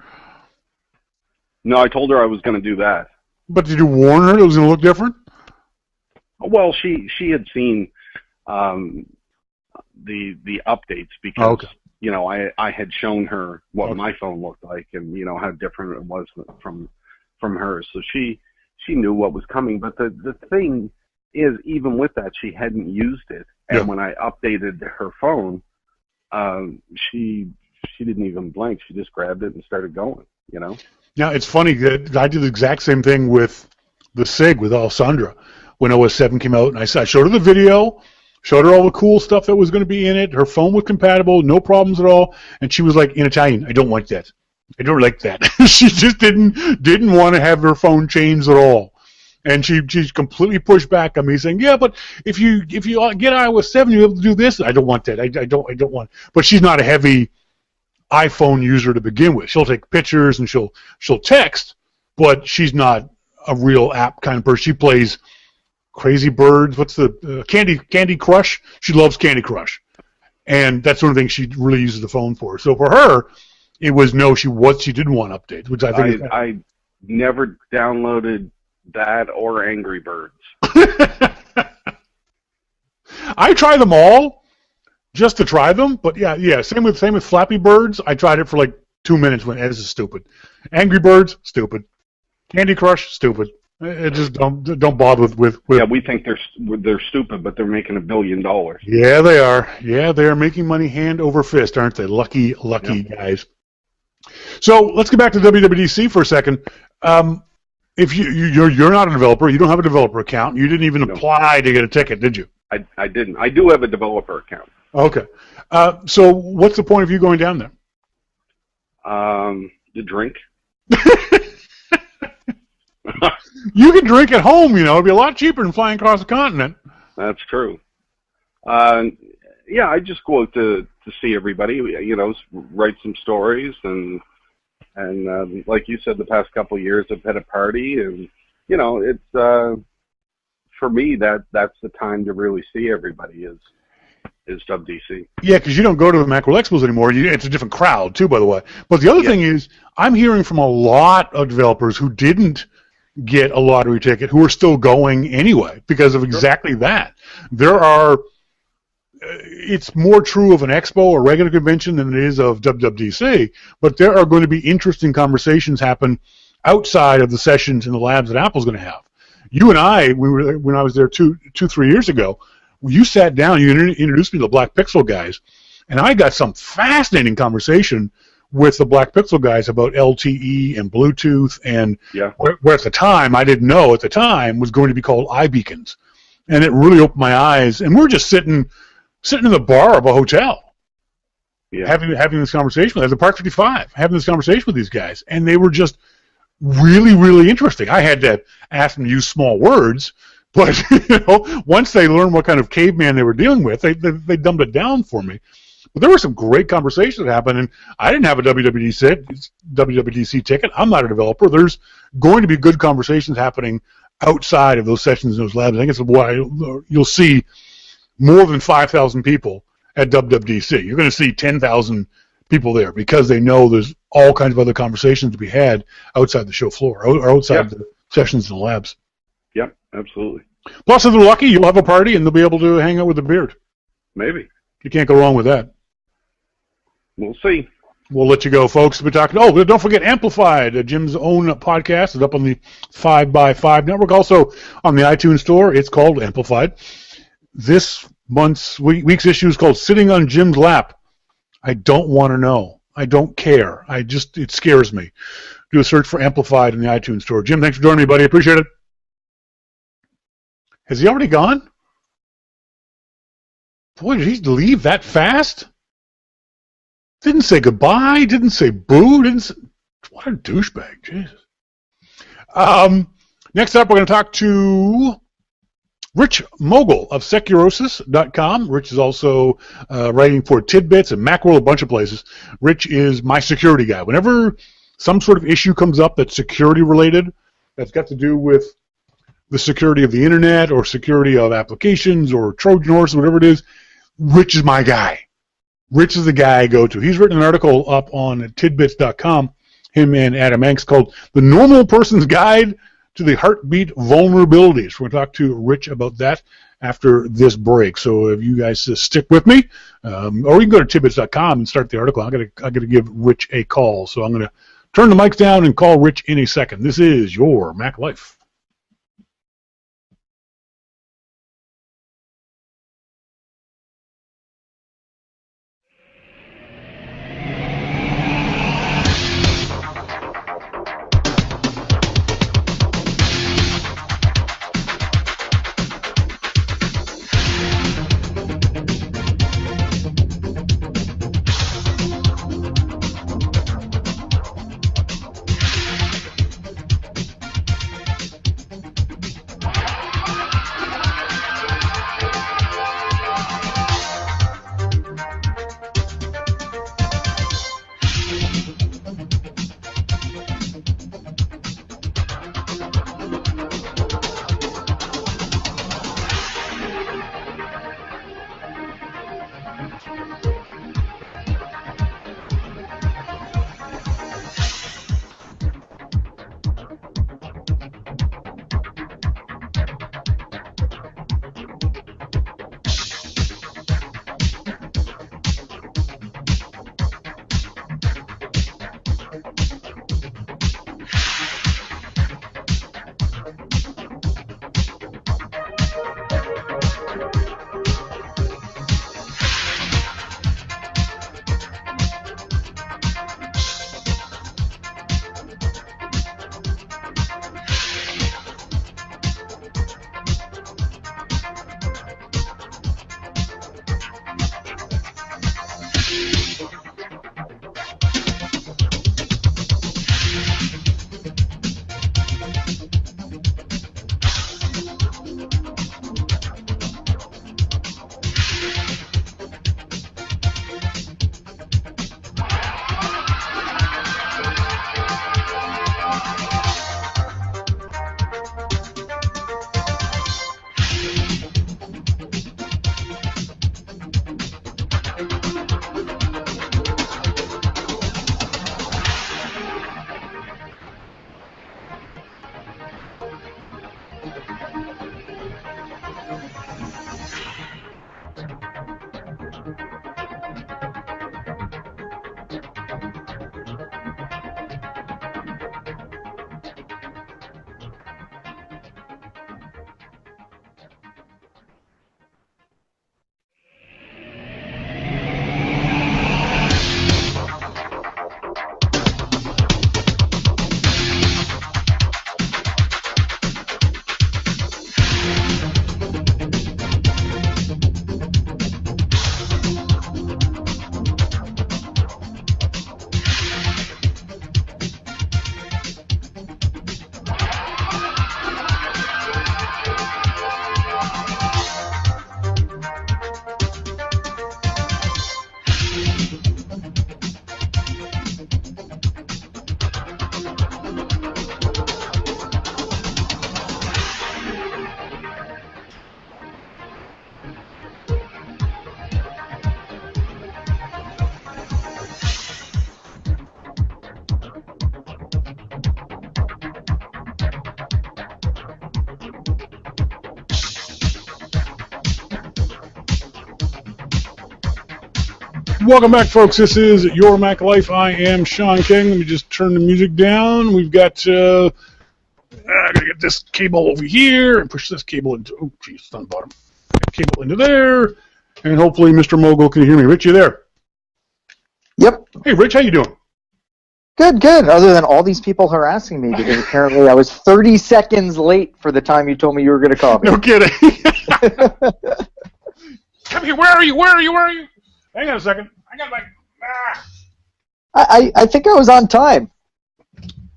No, I told her I was going to do that. But did you warn her it was going to look different? Well, she had seen the updates because I had shown her what my phone looked like and how different it was from hers. So she knew what was coming. But the thing is, even with that, she hadn't used it. And when I updated her phone, she didn't even blink. She just grabbed it and started going, Now, it's funny that I did the exact same thing with the SIG with Alessandra when OS 7 came out. And I showed her the video, showed her all the cool stuff that was going to be in it. Her phone was compatible, no problems at all. And she was like, in Italian, I don't want that. I don't like that. She just didn't want to have her phone changed at all. And she completely pushed back on me, saying, "Yeah, but if you get iOS 7, you'll be able to do this." I don't want that. I don't want. But she's not a heavy iPhone user to begin with. She'll take pictures and she'll text, but she's not a real app kind of person. She plays Crazy Birds. What's the Candy Crush? She loves Candy Crush, and that's one of the things she really uses the phone for. So for her, it was she didn't want updates, which I think I never downloaded that or Angry Birds. I try them all just to try them, but yeah. Same with Flappy Birds. I tried it for like 2 minutes when this is stupid. Angry Birds, stupid. Candy Crush, stupid. It just don't bother with. Yeah, we think they're stupid, but they're making $1 billion. Yeah, they are. Yeah, they are making money hand over fist, aren't they? Lucky guys. So let's get back to WWDC for a second. If you're not a developer, you don't have a developer account, you didn't even apply to get a ticket, did you? I didn't. I do have a developer account. Okay. So what's the point of you going down there? To drink. You can drink at home, it'd be a lot cheaper than flying across the continent. That's true. I just go out to see everybody, write some stories and like you said, the past couple of years I've had a party, and it's for me that's the time to really see everybody is WWDC. Yeah, because you don't go to the Macworld Expos anymore. It's a different crowd too, by the way. But the other thing is, I'm hearing from a lot of developers who didn't get a lottery ticket who are still going anyway because of exactly that. It's more true of an expo or regular convention than it is of WWDC, but there are going to be interesting conversations happen outside of the sessions and the labs that Apple's going to have. You and I, when I was there 3 years ago, you sat down, you introduced me to the Black Pixel guys, and I got some fascinating conversation with the Black Pixel guys about LTE and Bluetooth, and where at the time, I didn't know at the time, was going to be called iBeacons. And it really opened my eyes. And we're just sitting in the bar of a hotel, having this conversation at the Park 55, having this conversation with these guys. And they were just really, really interesting. I had to ask them to use small words, but once they learned what kind of caveman they were dealing with, they dumbed it down for me. But there were some great conversations that happened, and I didn't have a WWDC ticket. I'm not a developer. There's going to be good conversations happening outside of those sessions in those labs. I think it's why you'll see more than 5,000 people at WWDC. You're going to see 10,000 people there because they know there's all kinds of other conversations to be had outside the show floor or outside the sessions in the labs. Yep, absolutely. Plus, if they're lucky, you'll have a party and they'll be able to hang out with the beard. Maybe. You can't go wrong with that. We'll see. We'll let you go, folks. We're talking. Oh, don't forget Amplified, Jim's own podcast. It's up on the 5x5 network. Also on the iTunes store. It's called Amplified. This week's issue is called Sitting on Jim's Lap. I don't want to know. I don't care. It scares me. Do a search for Amplified in the iTunes store. Jim, thanks for joining me, buddy. Appreciate it. Has he already gone? Boy, did he leave that fast? Didn't say goodbye, didn't say boo, what a douchebag, Jesus. Next up, we're going to talk to Rich Mogull of Securosis.com. Rich is also writing for Tidbits and Macworld, a bunch of places. Rich is my security guy. Whenever some sort of issue comes up that's security related, that's got to do with the security of the internet or security of applications or Trojan horse, whatever it is, Rich is my guy. Rich is the guy I go to. He's written an article up on tidbits.com, him and Adam Hanks, called The Normal Person's Guide to the Heartbeat Vulnerabilities. We're going to talk to Rich about that after this break. So if you guys stick with me, or you can go to tidbits.com and start the article. I got to give Rich a call. So I'm going to turn the mics down and call Rich in a second. This is your Mac Life. Welcome back, folks. This is Your Mac Life. I am Shawn King. Let me just turn the music down. We've got, I gotta get this cable over here and push this cable into, oh, geez, it's on the bottom. Cable into there, and hopefully Mr. Mogull can hear me. Rich, you there? Yep. Hey, Rich, how you doing? Good, good. Other than all these people harassing me because apparently I was 30 seconds late for the time you told me you were going to call me. No kidding. Come here. Where are you? Where are you? Where are you? Hang on a second. I got my... I think I was on time.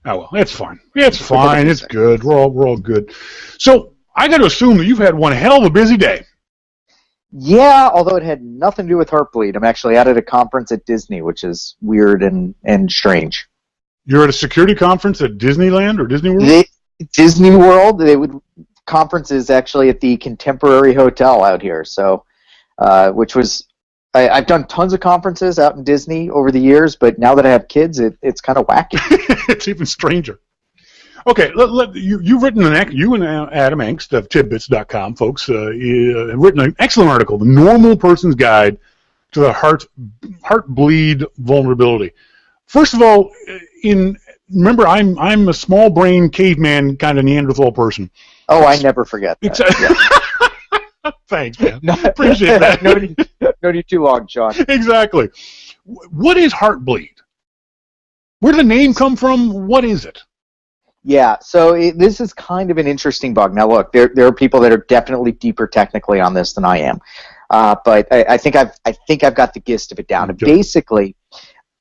Oh, well, it's fine. It's fine. It's good. We're all good. So I got to assume that you've had one hell of a busy day. Yeah, although it had nothing to do with Heartbleed. I'm actually out at a conference at Disney, which is weird and strange. You're at a security conference at Disneyland or Disney World? Disney World. Conference is actually at the Contemporary Hotel out here. So, which was... I've done tons of conferences out in Disney over the years, but now that I have kids, it's kind of wacky. It's even stranger. Okay, you've written you and Adam Angst of tidbits.com, folks, have written an excellent article, The Normal Person's Guide to the Heartbleed Vulnerability. First of all, remember, I'm a small brain caveman kind of Neanderthal person. Oh, I never forget that. Yeah. Thanks, man. Appreciate that. No need too long, Shawn. Exactly. What is Heartbleed? Where did the name come from? What is it? Yeah, so this is kind of an interesting bug. Now, look, there are people that are definitely deeper technically on this than I am, but I think I've got the gist of it down. Okay. Basically,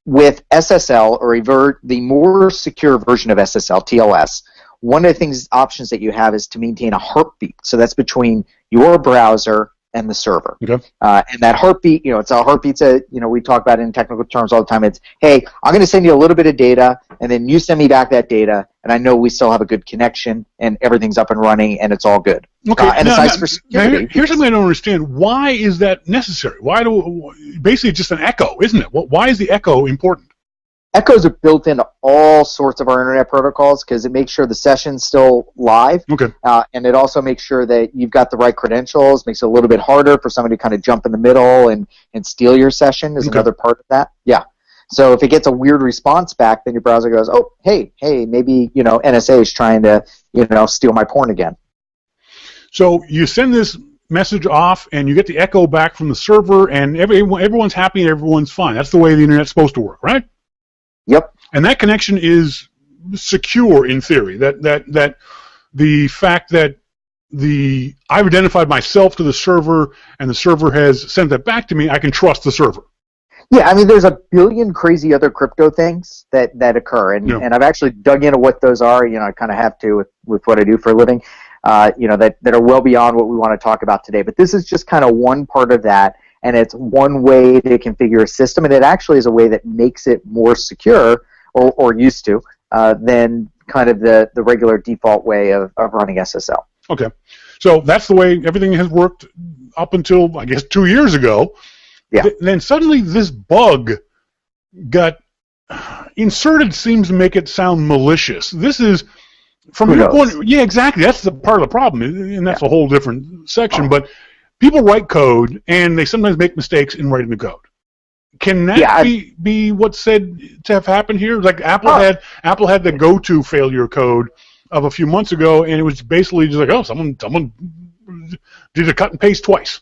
with SSL or the more secure version of SSL, TLS, one of the options that you have is to maintain a heartbeat. So that's between your browser and the server. Okay. And that heartbeat, it's a heartbeat's we talk about it in technical terms all the time. It's, hey, I'm going to send you a little bit of data, and then you send me back that data, and I know we still have a good connection, and everything's up and running, and it's all good. Okay. And it's nice for security. Here's something I don't understand. Why is that necessary? Basically, it's just an echo, isn't it? Why is the echo important? Echoes are built into all sorts of our internet protocols because it makes sure the session's still live. Okay. And it also makes sure that you've got the right credentials, makes it a little bit harder for somebody to kind of jump in the middle and steal your session is another part of that. Yeah. So if it gets a weird response back, then your browser goes, oh, hey, maybe, NSA is trying to, steal my porn again. So you send this message off and you get the echo back from the server and everyone's happy and everyone's fine. That's the way the internet's supposed to work, right? Yep. And that connection is secure in theory. That the fact that I've identified myself to the server and the server has sent that back to me, I can trust the server. Yeah, I mean, there's a billion crazy other crypto things that occur, and I've actually dug into what those are. I kind of have to with what I do for a living. That are well beyond what we want to talk about today. But this is just kind of one part of that. And it's one way to configure a system, and it actually is a way that makes it more secure, or used to, than kind of the regular default way of running SSL. Okay. So that's the way everything has worked up until, I guess, 2 years ago. Yeah. Then suddenly this bug got inserted, seems to make it sound malicious. This is, from your point, yeah, exactly. That's the part of the problem, and that's a whole different section, but people write code, and they sometimes make mistakes in writing the code. Can that be what's said to have happened here? Like Apple had the go-to failure code of a few months ago, and it was basically just like, oh, someone did a cut and paste twice.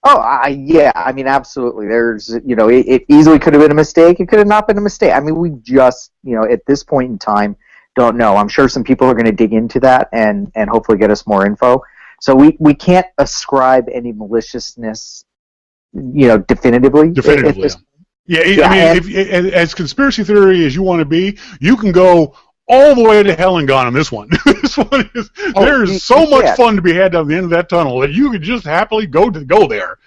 Oh, yeah. I mean, absolutely. There's, it easily could have been a mistake. It could have not been a mistake. I mean, we just, at this point in time, don't know. I'm sure some people are going to dig into that and hopefully get us more info. So we can't ascribe any maliciousness, definitively. Definitively, yeah. I mean, as conspiracy theory as you want to be, you can go all the way to hell and gone on this one. This one is there's so much fun to be had down the end of that tunnel that you could just happily go there.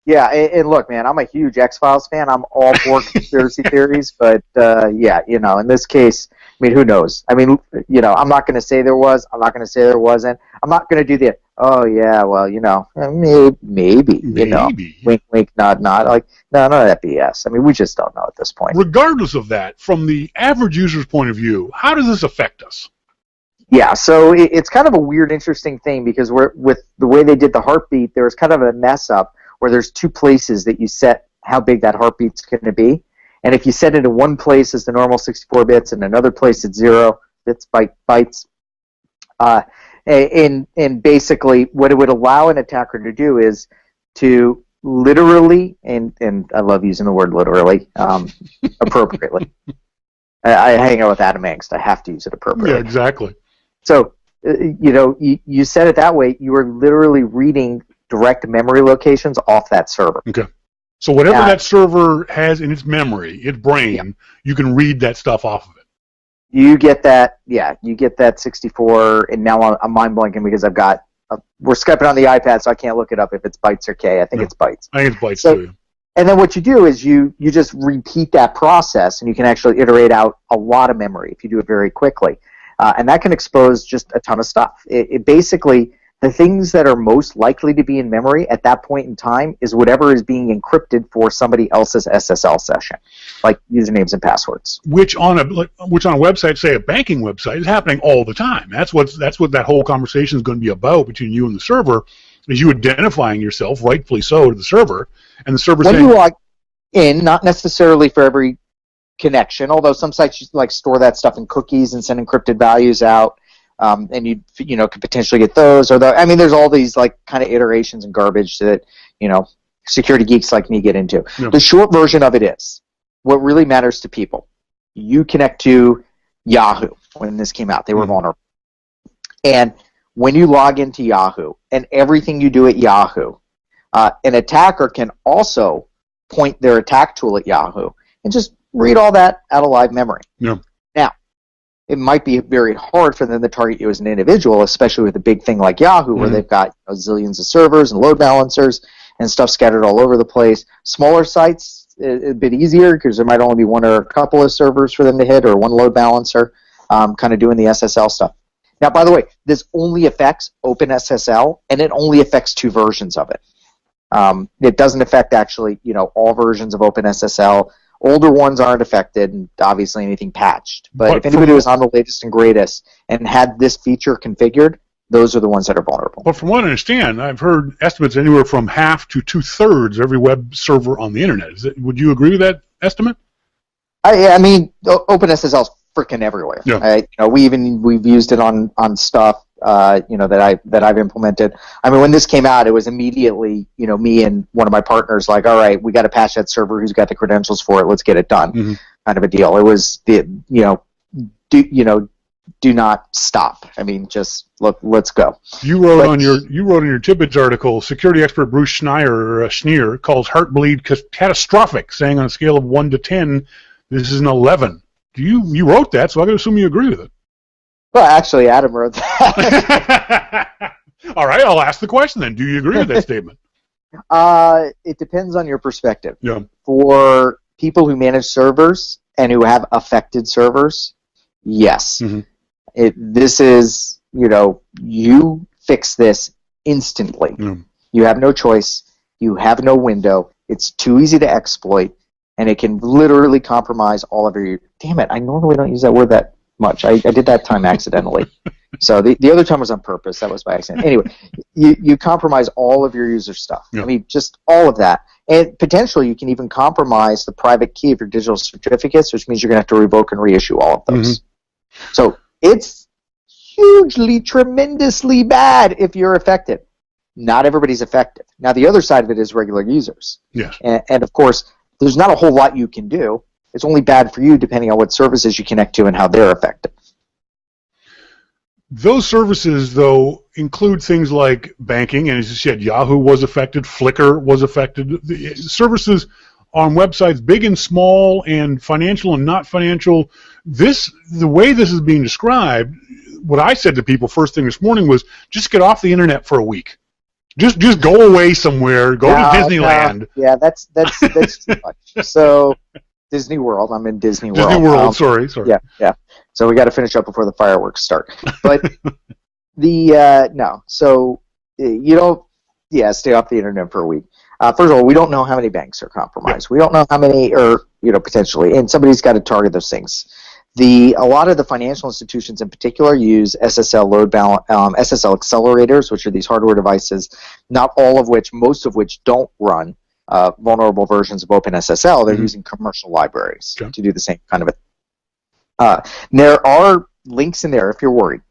Yeah, and look, man, I'm a huge X-Files fan. I'm all for conspiracy theories, but in this case, I mean, who knows? I mean, I'm not going to say there was. I'm not going to say there wasn't. I'm not going to do the, oh, yeah, well, maybe, wink, wink, nod, nod. Like, none of that BS. I mean, we just don't know at this point. Regardless of that, from the average user's point of view, how does this affect us? Yeah, so it's kind of a weird, interesting thing because with the way they did the heartbeat, there was kind of a mess up where there's two places that you set how big that heartbeat's going to be. And if you set it in one place as the normal 64 bits and another place it's 0 bits, bytes, and basically what it would allow an attacker to do is to literally, and I love using the word literally, appropriately. I hang out with Adam Angst. I have to use it appropriately. Yeah, exactly. So, you set it that way, you are literally reading direct memory locations off that server. Okay. So whatever that server has in its memory, its brain, you can read that stuff off of it. You get that, you get that 64, and now I'm mind blanking because I've got, we're Skyping on the iPad, so I can't look it up if it's bytes or K. I think it's bytes. I think it's bytes too. And then what you do is you just repeat that process, and you can actually iterate out a lot of memory if you do it very quickly. And that can expose just a ton of stuff. It basically, the things that are most likely to be in memory at that point in time is whatever is being encrypted for somebody else's SSL session, like usernames and passwords. Which on a website, say a banking website, is happening all the time. That's what that whole conversation is going to be about between you and the server, is you identifying yourself, rightfully so, to the server, and the server saying... When you log in, not necessarily for every connection, although some sites like store that stuff in cookies and send encrypted values out, and you could potentially get those. There's all these like kind of iterations and garbage that security geeks like me get into. Yeah. The short version of it is what really matters to people. You connect to Yahoo. When this came out, they were vulnerable, and when you log into Yahoo and everything you do at Yahoo, an attacker can also point their attack tool at Yahoo and just read all that out of live memory. Yeah. Now, it might be very hard for them to target you as an individual, especially with a big thing like Yahoo, where they've got zillions of servers and load balancers and stuff scattered all over the place. Smaller sites, a bit easier because there might only be one or a couple of servers for them to hit, or one load balancer, kind of doing the SSL stuff. Now, by the way, this only affects OpenSSL, and it only affects 2 versions of it. It doesn't affect actually, all versions of OpenSSL. Older ones aren't affected, and obviously anything patched. But if anybody was on the latest and greatest and had this feature configured, those are the ones that are vulnerable. But from what I understand, I've heard estimates anywhere from half to 2/3 every web server on the internet. Would you agree with that estimate? OpenSSL is freaking everywhere. Yeah. We've used it on stuff that I've implemented. When this came out, it was immediately me and one of my partners like, all right, we got to patch that server. Who's got the credentials for it? Let's get it done. Kind of a deal. It was do not stop. Just look. Let's go. You wrote in your Tidbits article, security expert Bruce Schneer calls Heartbleed catastrophic, saying on a scale of 1 to 10, this is an 11. You wrote that, so I got to assume you agree with it. Well, actually, Adam wrote that. All right, I'll ask the question then. Do you agree with that statement? It depends on your perspective. Yeah. For people who manage servers and who have affected servers, yes. This is, you fix this instantly. You have no choice. You have no window. It's too easy to exploit, and it can literally compromise all of your... Damn it, I normally don't use that word that much. I did that time accidentally. So the other time was on purpose. That was by accident. Anyway, you compromise all of your user stuff. Yeah. Just all of that. And potentially you can even compromise the private key of your digital certificates, which means you're going to have to revoke and reissue all of those. So it's hugely, tremendously bad if you're affected. Not everybody's affected. Now, the other side of it is regular users. Yes. And of course, there's not a whole lot you can do. It's only bad for you depending on what services you connect to and how they're affected. Those services, though, include things like banking, and as you said, Yahoo was affected, Flickr was affected. The services on websites, big and small, and financial and not financial. The way this is being described, what I said to people first thing this morning was, just get off the internet for a week. Just go away somewhere. Go to Disneyland. Yeah, that's too much. So Disney World. I'm in Disney World. Disney World. Sorry. Yeah. So we got to finish up before the fireworks start. But no. So you don't. Yeah, stay off the internet for a week. First of all, we don't know how many banks are compromised. We don't know how many, or potentially, and somebody's got to target those things. A lot of the financial institutions in particular use SSL load balance, SSL accelerators, which are these hardware devices, most of which don't run vulnerable versions of OpenSSL, they're using commercial libraries to do the same kind of a. There are links in there if you're worried.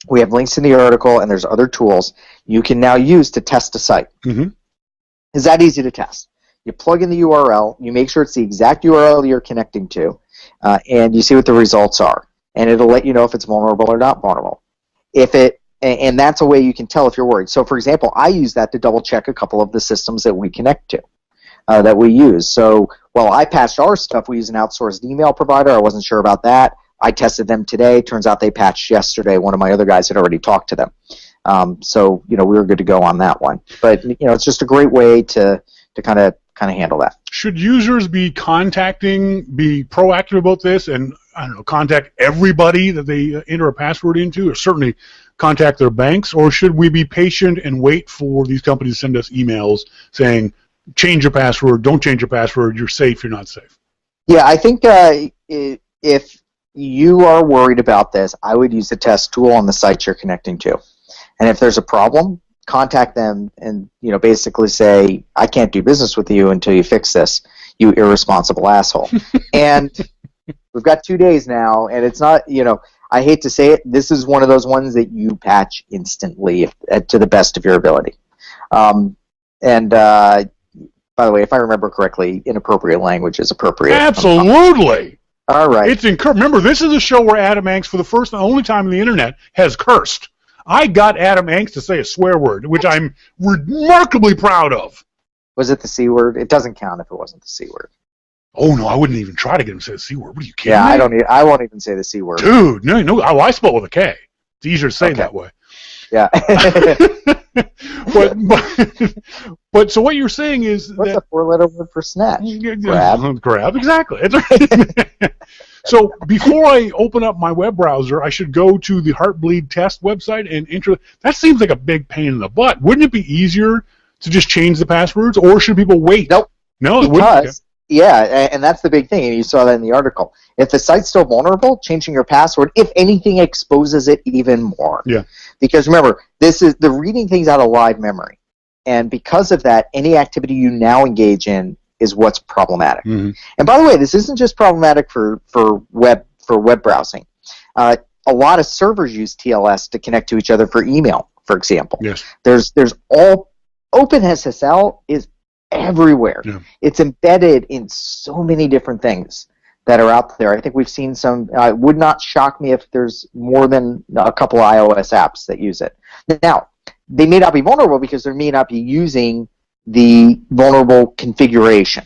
We have links in the article, and there's other tools you can now use to test a site. It's that easy to test. You plug in the URL, you make sure it's the exact URL you're connecting to, and you see what the results are. And it'll let you know if it's vulnerable or not vulnerable. And that's a way you can tell if you're worried. So, for example, I use that to double-check a couple of the systems that we connect to, that we use. So, while I patched our stuff, we use an outsourced email provider. I wasn't sure about that. I tested them today. Turns out they patched yesterday. One of my other guys had already talked to them. So, we were good to go on that one. But, it's just a great way to kind of handle that. Should users be proactive about this and, contact everybody that they enter a password into, or certainly contact their banks, or should we be patient and wait for these companies to send us emails saying, change your password, don't change your password, you're safe, you're not safe? Yeah, I think if you are worried about this, I would use the test tool on the sites you're connecting to. And if there's a problem, contact them and basically say, I can't do business with you until you fix this, you irresponsible asshole. And we've got 2 days now, and it's not, I hate to say it, this is one of those ones that you patch instantly to the best of your ability. By the way, if I remember correctly, inappropriate language is appropriate. Absolutely. All right. Remember, this is a show where Adam Angst, for the first and only time on the internet, has cursed. I got Adam Angst to say a swear word, which I'm remarkably proud of. Was it the C word? It doesn't count if it wasn't the C word. Oh, no, I wouldn't even try to get him to say the C word. What are you kidding me? I won't even say the C word. Dude, no, I spell with a K. It's easier to say that way. Yeah. but so what you're saying is what's a 4-letter word for snatch? Grab, exactly. So before I open up my web browser, I should go to the Heartbleed test website and enter. That seems like a big pain in the butt. Wouldn't it be easier to just change the passwords, or should people wait? Nope. No, it wouldn't. Okay. Yeah, and that's the big thing, and you saw that in the article. If the site's still vulnerable, changing your password, if anything, exposes it even more. Yeah. Because remember, this is the reading things out of live memory, and because of that, any activity you now engage in is what's problematic. Mm-hmm. And by the way, this isn't just problematic for web browsing. A lot of servers use TLS to connect to each other for email, for example. Yes. There's all OpenSSL is everywhere. Yeah. It's embedded in so many different things that are out there. I think we've seen some. It would not shock me if there's more than a couple of iOS apps that use it. Now, they may not be vulnerable because they may not be using the vulnerable configuration,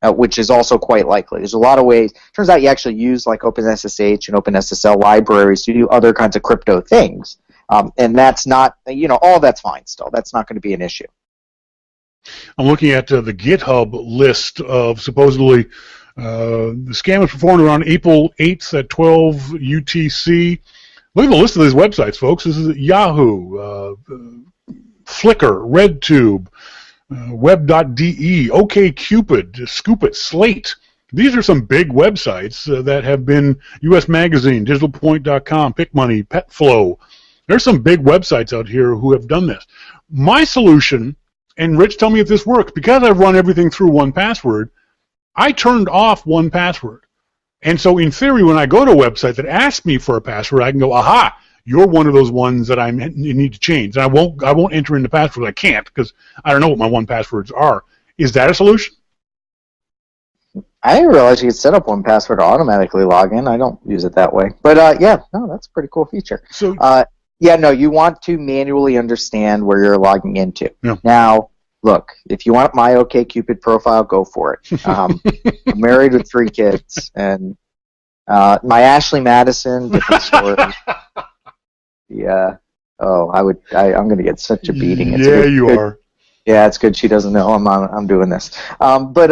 which is also quite likely. There's a lot of ways. Turns out you actually use like OpenSSH and OpenSSL libraries to do other kinds of crypto things, and that's not, all that's fine still. That's not going to be an issue. I'm looking at the GitHub list of supposedly the scam was performed around April 8th at 12 UTC. Look at the list of these websites, folks. This is Yahoo, Flickr, RedTube, Web.de, OkCupid, Scoopit, Slate. These are some big websites that have been US Magazine, DigitalPoint.com, PickMoney, PetFlow. There's some big websites out here who have done this. My solution, and Rich, tell me if this works, because I've run everything through 1Password, I turned off 1Password. And so in theory, when I go to a website that asks me for a password, I can go, aha, you're one of those ones that I need to change. And I won't enter in the password. I can't because I don't know what my 1Passwords are. Is that a solution? I didn't realize you could set up 1Password to automatically log in. I don't use it that way. But yeah, no, that's a pretty cool feature. So yeah, no, you want to manually understand where you're logging into. Yeah. Now, look, if you want my OkCupid profile, go for it. I'm married with 3 kids, and my Ashley Madison, different story. Yeah. Oh, I'm going to get such a beating. It's you are. Yeah, it's good she doesn't know I'm doing this. But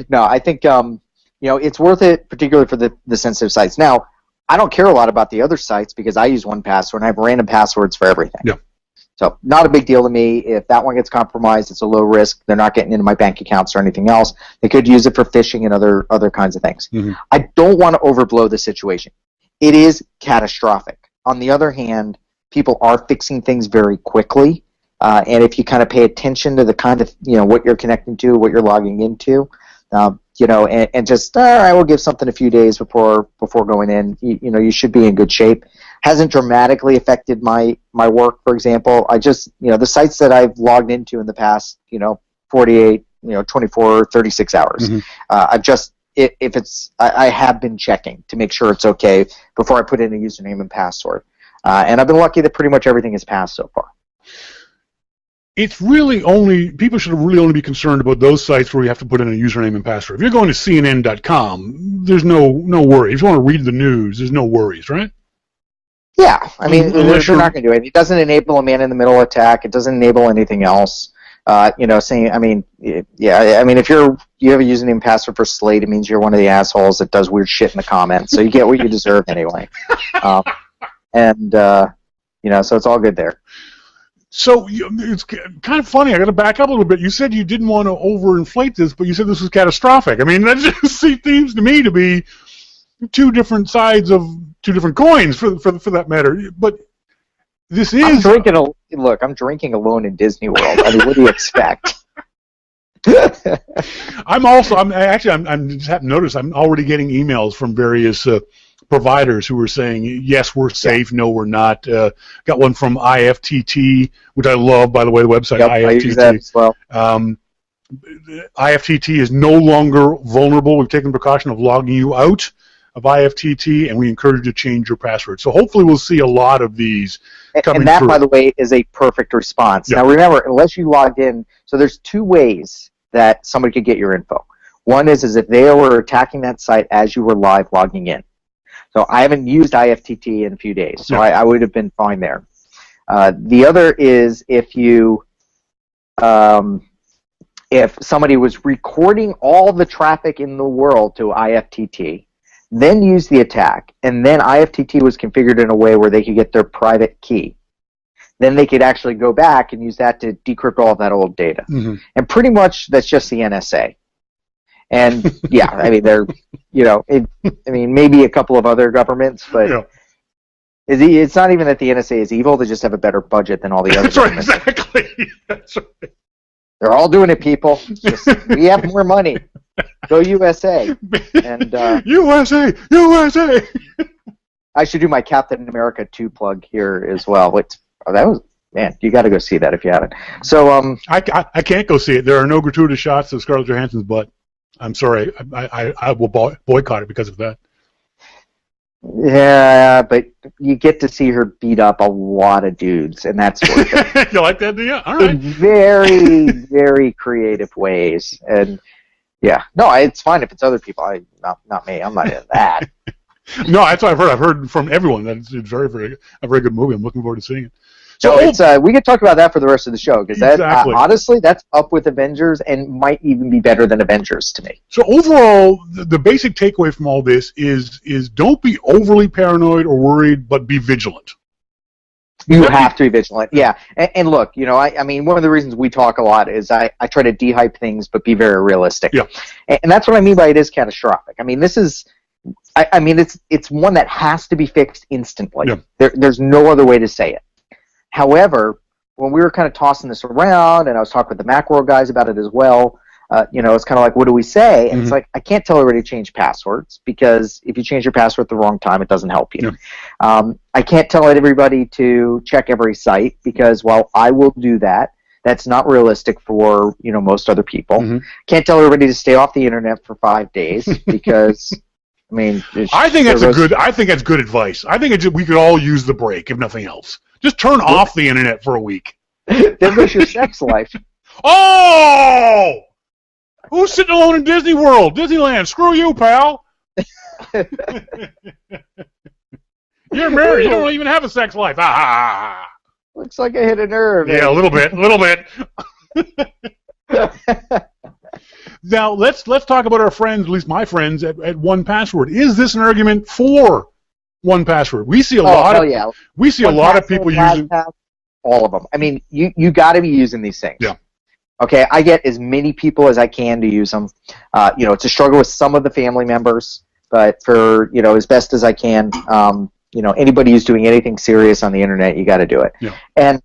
no, I think it's worth it, particularly for the sensitive sites. Now, I don't care a lot about the other sites because I use 1Password and I have random passwords for everything. Yeah. So not a big deal to me. If that one gets compromised, it's a low risk. They're not getting into my bank accounts or anything else. They could use it for phishing and other kinds of things. Mm-hmm. I don't want to overblow the situation. It is catastrophic. On the other hand, people are fixing things very quickly, and if you kind of pay attention to the kind of, what you're connecting to, what you're logging into, and just, all right, we'll give something a few days before going in, you should be in good shape. Hasn't dramatically affected my work, for example. I just, the sites that I've logged into in the past, 48, 24, 36 hours, I've just, if it's, I have been checking to make sure it's okay before I put in a username and password. And I've been lucky that pretty much everything has passed so far. It's really people should really only be concerned about those sites where you have to put in a username and password. If you're going to CNN.com, there's no worry. If you want to read the news, there's no worries, right? Yeah, I mean, they're not going to do it. It doesn't enable a man-in-the-middle attack. It doesn't enable anything else. Saying, I mean, yeah, I mean, if you have a username and password for Slate, it means you're one of the assholes that does weird shit in the comments. So you get what you deserve anyway. So it's all good there. So it's kind of funny. I got to back up a little bit. You said you didn't want to overinflate this, but you said this was catastrophic. I mean, that just seems to me to be two different sides of two different coins, for that matter. But this is. I'm drinking alone in Disney World. I mean, what do you expect? I'm just happen to notice I'm already getting emails from various providers who were saying, yes, we're safe, no, we're not. Got one from IFTT, which I love, by the way, the website, yep, IFTT. I use that as well. IFTT is no longer vulnerable. We've taken the precaution of logging you out of IFTT, and we encourage you to change your password. So hopefully we'll see a lot of these coming And that, through. by the way, is a perfect response. Yep. Now, remember, unless you logged in, so there's two ways that somebody could get your info. One is if they were attacking that site as you were live logging in. So I haven't used IFTT in a few days, so I would have been fine there. The other is if somebody was recording all the traffic in the world to IFTT, then used the attack, and then IFTT was configured in a way where they could get their private key. Then they could actually go back and use that to decrypt all of that old data. Mm-hmm. And pretty much that's just the NSA. And yeah, I mean, maybe a couple of other governments, but it's not even that the NSA is evil. They just have a better budget than all the other governments. Right, exactly. That's right. They're all doing it, people. We have more money. Go USA. And USA. I should do my Captain America 2 plug here as well. Man, you got to go see that if you haven't. So I can't go see it. There are no gratuitous shots of Scarlett Johansson's butt. I'm sorry. I will boycott it because of that. Yeah, but you get to see her beat up a lot of dudes, and that's worth it. You like that, do you? All right. In very, very creative ways. And yeah, no, it's fine if it's other people. Not me. I'm not into that. No, that's what I've heard. I've heard from everyone that it's a very good movie. I'm looking forward to seeing it. So we could talk about that for the rest of the show, because exactly. Honestly, that's up with Avengers and might even be better than Avengers to me. So overall, the basic takeaway from all this is don't be overly paranoid or worried, but be vigilant. You have to be vigilant, yeah. And look, I mean, one of the reasons we talk a lot is I try to de-hype things, but be very realistic. Yeah. And that's what I mean by it is catastrophic. I mean, this is, it's one that has to be fixed instantly. Yeah. There's no other way to say it. However, when we were kind of tossing this around, and I was talking with the Macworld guys about it as well, it's kind of like, what do we say? And it's like, I can't tell everybody to change passwords, because if you change your password at the wrong time, it doesn't help you. Yeah. I can't tell everybody to check every site, because while I will do that, that's not realistic for most other people. Mm-hmm. Can't tell everybody to stay off the internet for 5 days, because I mean, I think that's good advice. I think we could all use the break, if nothing else. Just turn off the internet for a week. There goes your sex life. Oh! Who's sitting alone in Disney World? Disneyland, screw you, pal. You're married. You don't even have a sex life. Ah! Looks like I hit a nerve. Yeah, a little bit. Now, let's talk about our friends, at least my friends, at 1Password. Is this an argument for 1Password? We see a lot of people using all of them. I mean, you got to be using these things. Yeah. Okay, I get as many people as I can to use them. It's a struggle with some of the family members, but for as best as I can, anybody who's doing anything serious on the internet, you got to do it. Yeah. And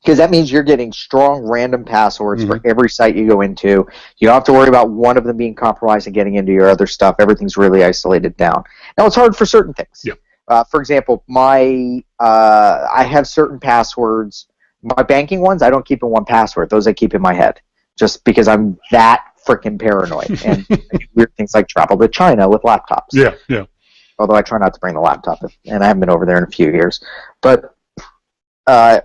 Because that means you're getting strong random passwords for every site you go into. You don't have to worry about one of them being compromised and getting into your other stuff. Everything's really isolated down. Now, it's hard for certain things. Yeah. For example, I have certain passwords. My banking ones, I don't keep in one password. Those I keep in my head, just because I'm that freaking paranoid. And I do weird things like travel to China with laptops. Yeah, yeah. Although I try not to bring the laptop, and I haven't been over there in a few years. But my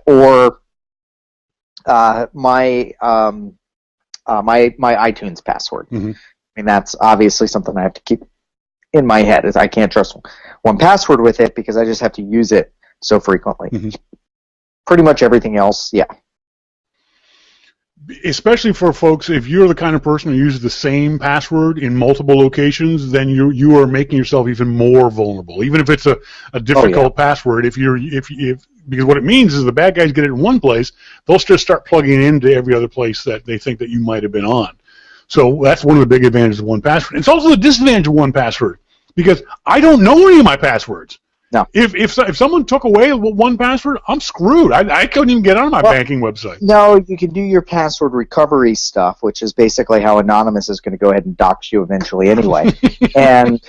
iTunes password. I mean, that's obviously something I have to keep in my head. Is I can't trust one password with it because I just have to use it so frequently. Pretty much everything else, yeah. Especially for folks, if you're the kind of person who uses the same password in multiple locations, then you are making yourself even more vulnerable. Even if it's a difficult password, because what it means is the bad guys get it in one place, they'll just start plugging it into every other place that they think that you might have been on. So that's one of the big advantages of 1Password. It's also the disadvantage of 1Password because I don't know any of my passwords. No. If someone took away 1Password, I'm screwed. I couldn't even get on my banking website. No, you can do your password recovery stuff, which is basically how Anonymous is going to go ahead and dox you eventually anyway. And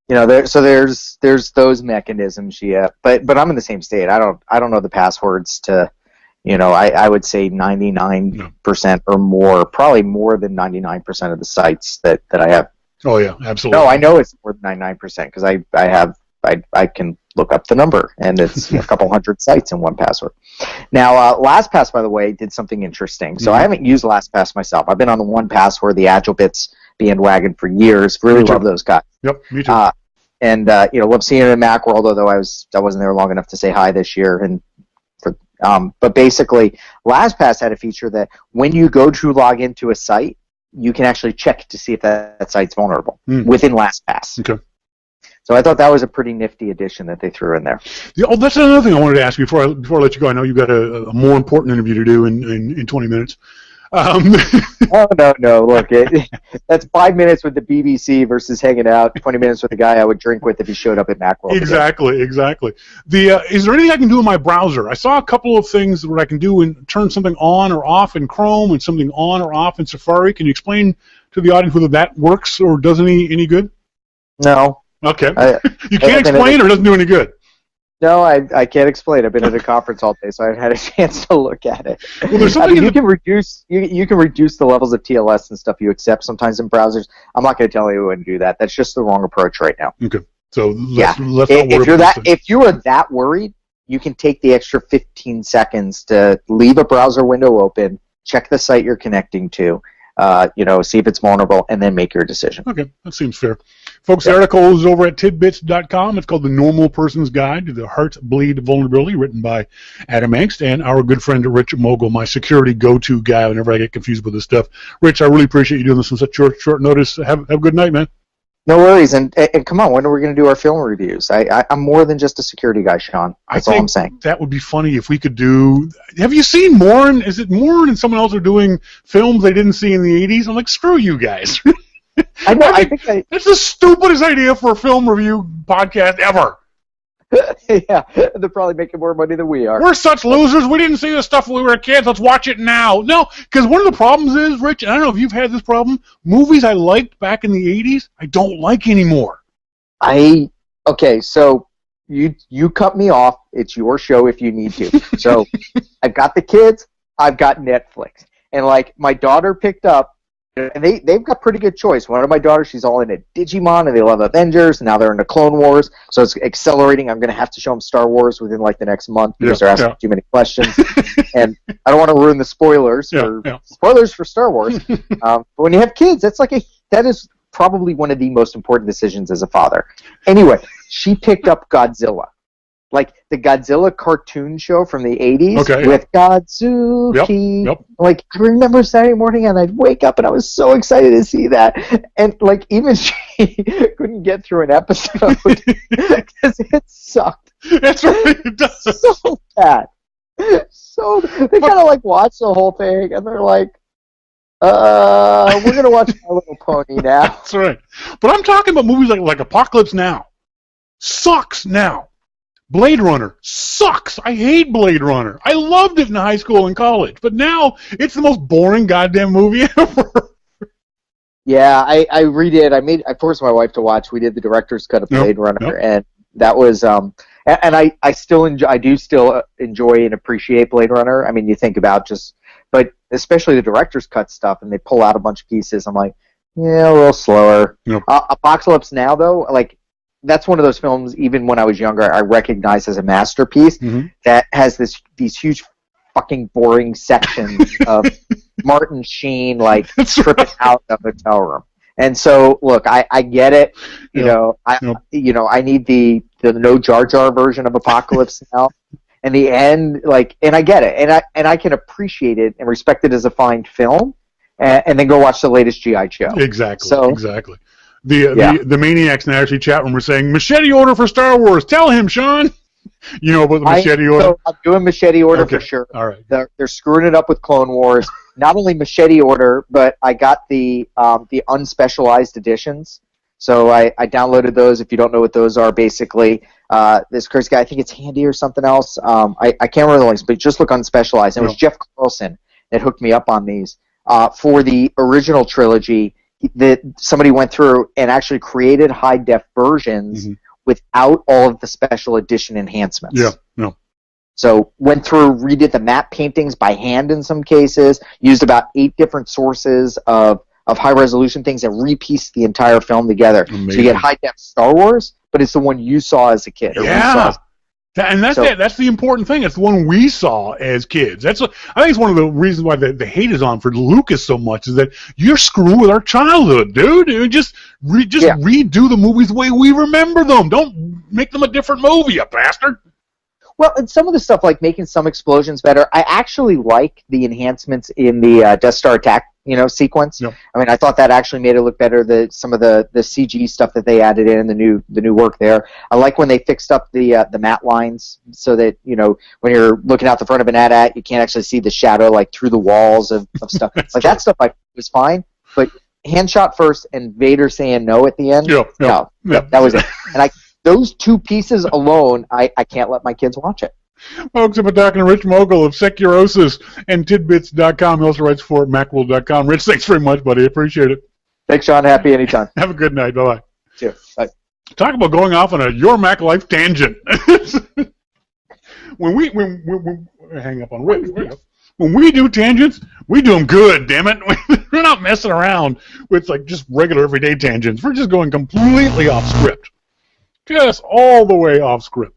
there's those mechanisms, yeah. But I'm in the same state. I don't know the passwords to, I would say 99% or more, probably more than 99% of the sites that I have. Oh yeah, absolutely. No, I know it's more than 99% because I can look up the number, and it's a couple hundred sites in 1Password. Now, LastPass, by the way, did something interesting. So I haven't used LastPass myself. I've been on the 1Password, the AgileBits bandwagon for years. Really love those guys. Yep, me too. And love seeing it in Macworld, although I wasn't there long enough to say hi this year. But basically, LastPass had a feature that when you go to log into a site, you can actually check to see if that site's vulnerable within LastPass. Okay. So I thought that was a pretty nifty addition that they threw in there. Yeah, that's another thing I wanted to ask you before I let you go. I know you've got a more important interview to do in 20 minutes. Oh, no. Look, that's 5 minutes with the BBC versus hanging out, 20 minutes with the guy I would drink with if he showed up at Macworld. Exactly. Is there anything I can do in my browser? I saw a couple of things that I can do and turn something on or off in Chrome and something on or off in Safari. Can you explain to the audience whether that works or does any good? No. Okay. You can't explain or it doesn't do any good? No, I can't explain. I've been at a conference all day, so I haven't had a chance to look at it. Well, there's something you can reduce the levels of TLS and stuff you accept sometimes in browsers. I'm not going to tell anyone to do that. That's just the wrong approach right now. Okay. So let's not worry if you are that worried, you can take the extra 15 seconds to leave a browser window open, check the site you're connecting to, see if it's vulnerable, and then make your decision. Okay, that seems fair. Folks, the article is over at tidbits.com. It's called The Normal Person's Guide to the Heartbleed Vulnerability, written by Adam Angst and our good friend Rich Mogull, my security go-to guy whenever I get confused with this stuff. Rich, I really appreciate you doing this on such short notice. Have a good night, man. No worries, and come on, when are we going to do our film reviews? I'm more than just a security guy, Shawn. That's all I'm saying. That would be funny if we could do... Have you seen Morin? Is it Morin and someone else are doing films they didn't see in the 80s? I'm like, screw you guys. I know. That's the stupidest idea for a film review podcast ever. Yeah, they're probably making more money than we are. We're such losers. We didn't see this stuff when we were kids. Let's watch it now. No, because one of the problems is, Rich, and I don't know if you've had this problem, movies I liked back in the 80s, I don't like anymore. Okay, so you cut me off. It's your show if you need to. So I've got the kids. I've got Netflix. And, my daughter picked up, and they've got pretty good choice. One of my daughters, she's all into Digimon, and they love Avengers, and now they're into Clone Wars, so it's accelerating. I'm going to have to show them Star Wars within, the next month because they're asking too many questions. And I don't want to ruin the spoilers for Star Wars. But when you have kids, that is probably one of the most important decisions as a father. Anyway, she picked up Godzilla. The Godzilla cartoon show from the 80s with Godzuki. Yep. I remember Saturday morning and I'd wake up and I was so excited to see that. And, even she couldn't get through an episode because it sucked. That's right, it does. So bad. So they kind of, watch the whole thing and they're like, we're going to watch My Little Pony now. That's right. But I'm talking about movies like Apocalypse Now. Sucks now. Blade Runner sucks. I hate Blade Runner. I loved it in high school and college, but now it's the most boring goddamn movie ever. Yeah, I redid. I forced my wife to watch. We did the director's cut of Blade Runner, and that was and I still enjoy. I do still enjoy and appreciate Blade Runner. I mean, you think about but especially the director's cut stuff, and they pull out a bunch of pieces. I'm like, yeah, a little slower. Yep. Apocalypse Now, though, like that's one of those films. Even when I was younger, I recognized as a masterpiece that has these huge fucking boring sections of Martin Sheen like tripping out of a hotel room. And so, look, I get it. You know, I need the no Jar Jar version of Apocalypse Now. In the end, and I get it, and I can appreciate it and respect it as a fine film, and then go watch the latest G.I. Joe. Exactly. So, exactly. The Maniacs in the Ashley chat room were saying machete order for Star Wars. Tell him, Shawn. You know about the machete order? So I'm doing machete order for sure. All right. They're screwing it up with Clone Wars. Not only machete order, but I got the unspecialized editions. So I downloaded those. If you don't know what those are, basically this crazy guy, I think it's Handy or something else. I can't remember the links, but just look unspecialized. And it was Jeff Carlson that hooked me up on these. For the original trilogy, somebody went through and actually created high-def versions without all of the special edition enhancements. Yeah, no. So went through, redid the map paintings by hand in some cases, used about 8 different sources of high-resolution things, and repieced the entire film together. Amazing. So you get high-def Star Wars, but it's the one you saw as a kid. And that's the important thing. It's the one we saw as kids. I think it's one of the reasons why the hate is on for Lucas so much is that you're screwing with our childhood, dude. Just redo the movies the way we remember them. Don't make them a different movie, you bastard. Well, and some of the stuff like making some explosions better, I actually like the enhancements in the Death Star attack, sequence. Yep. I mean, I thought that actually made it look better. Some of the CG stuff that they added in, the new work there. I like when they fixed up the matte lines so that when you're looking out the front of an AT-AT, you can't actually see the shadow like through the walls of stuff. Like that stuff was fine, but hand shot first and Vader saying no at the end. No, that was it. And those 2 pieces alone, I can't let my kids watch it. Folks, I've been talking to Rich Mogull of Securosis and Tidbits.com. He also writes for Macworld.com. Rich, thanks very much, buddy. Appreciate it. Thanks, Shawn. Happy anytime. Have a good night. Bye-bye. Cheers. Bye. Talk about going off on a Your Mac Life tangent. when hang up on Rich. When we do tangents, we do them good, damn it. We're not messing around with just regular everyday tangents. We're just going completely off script. Just all the way off script.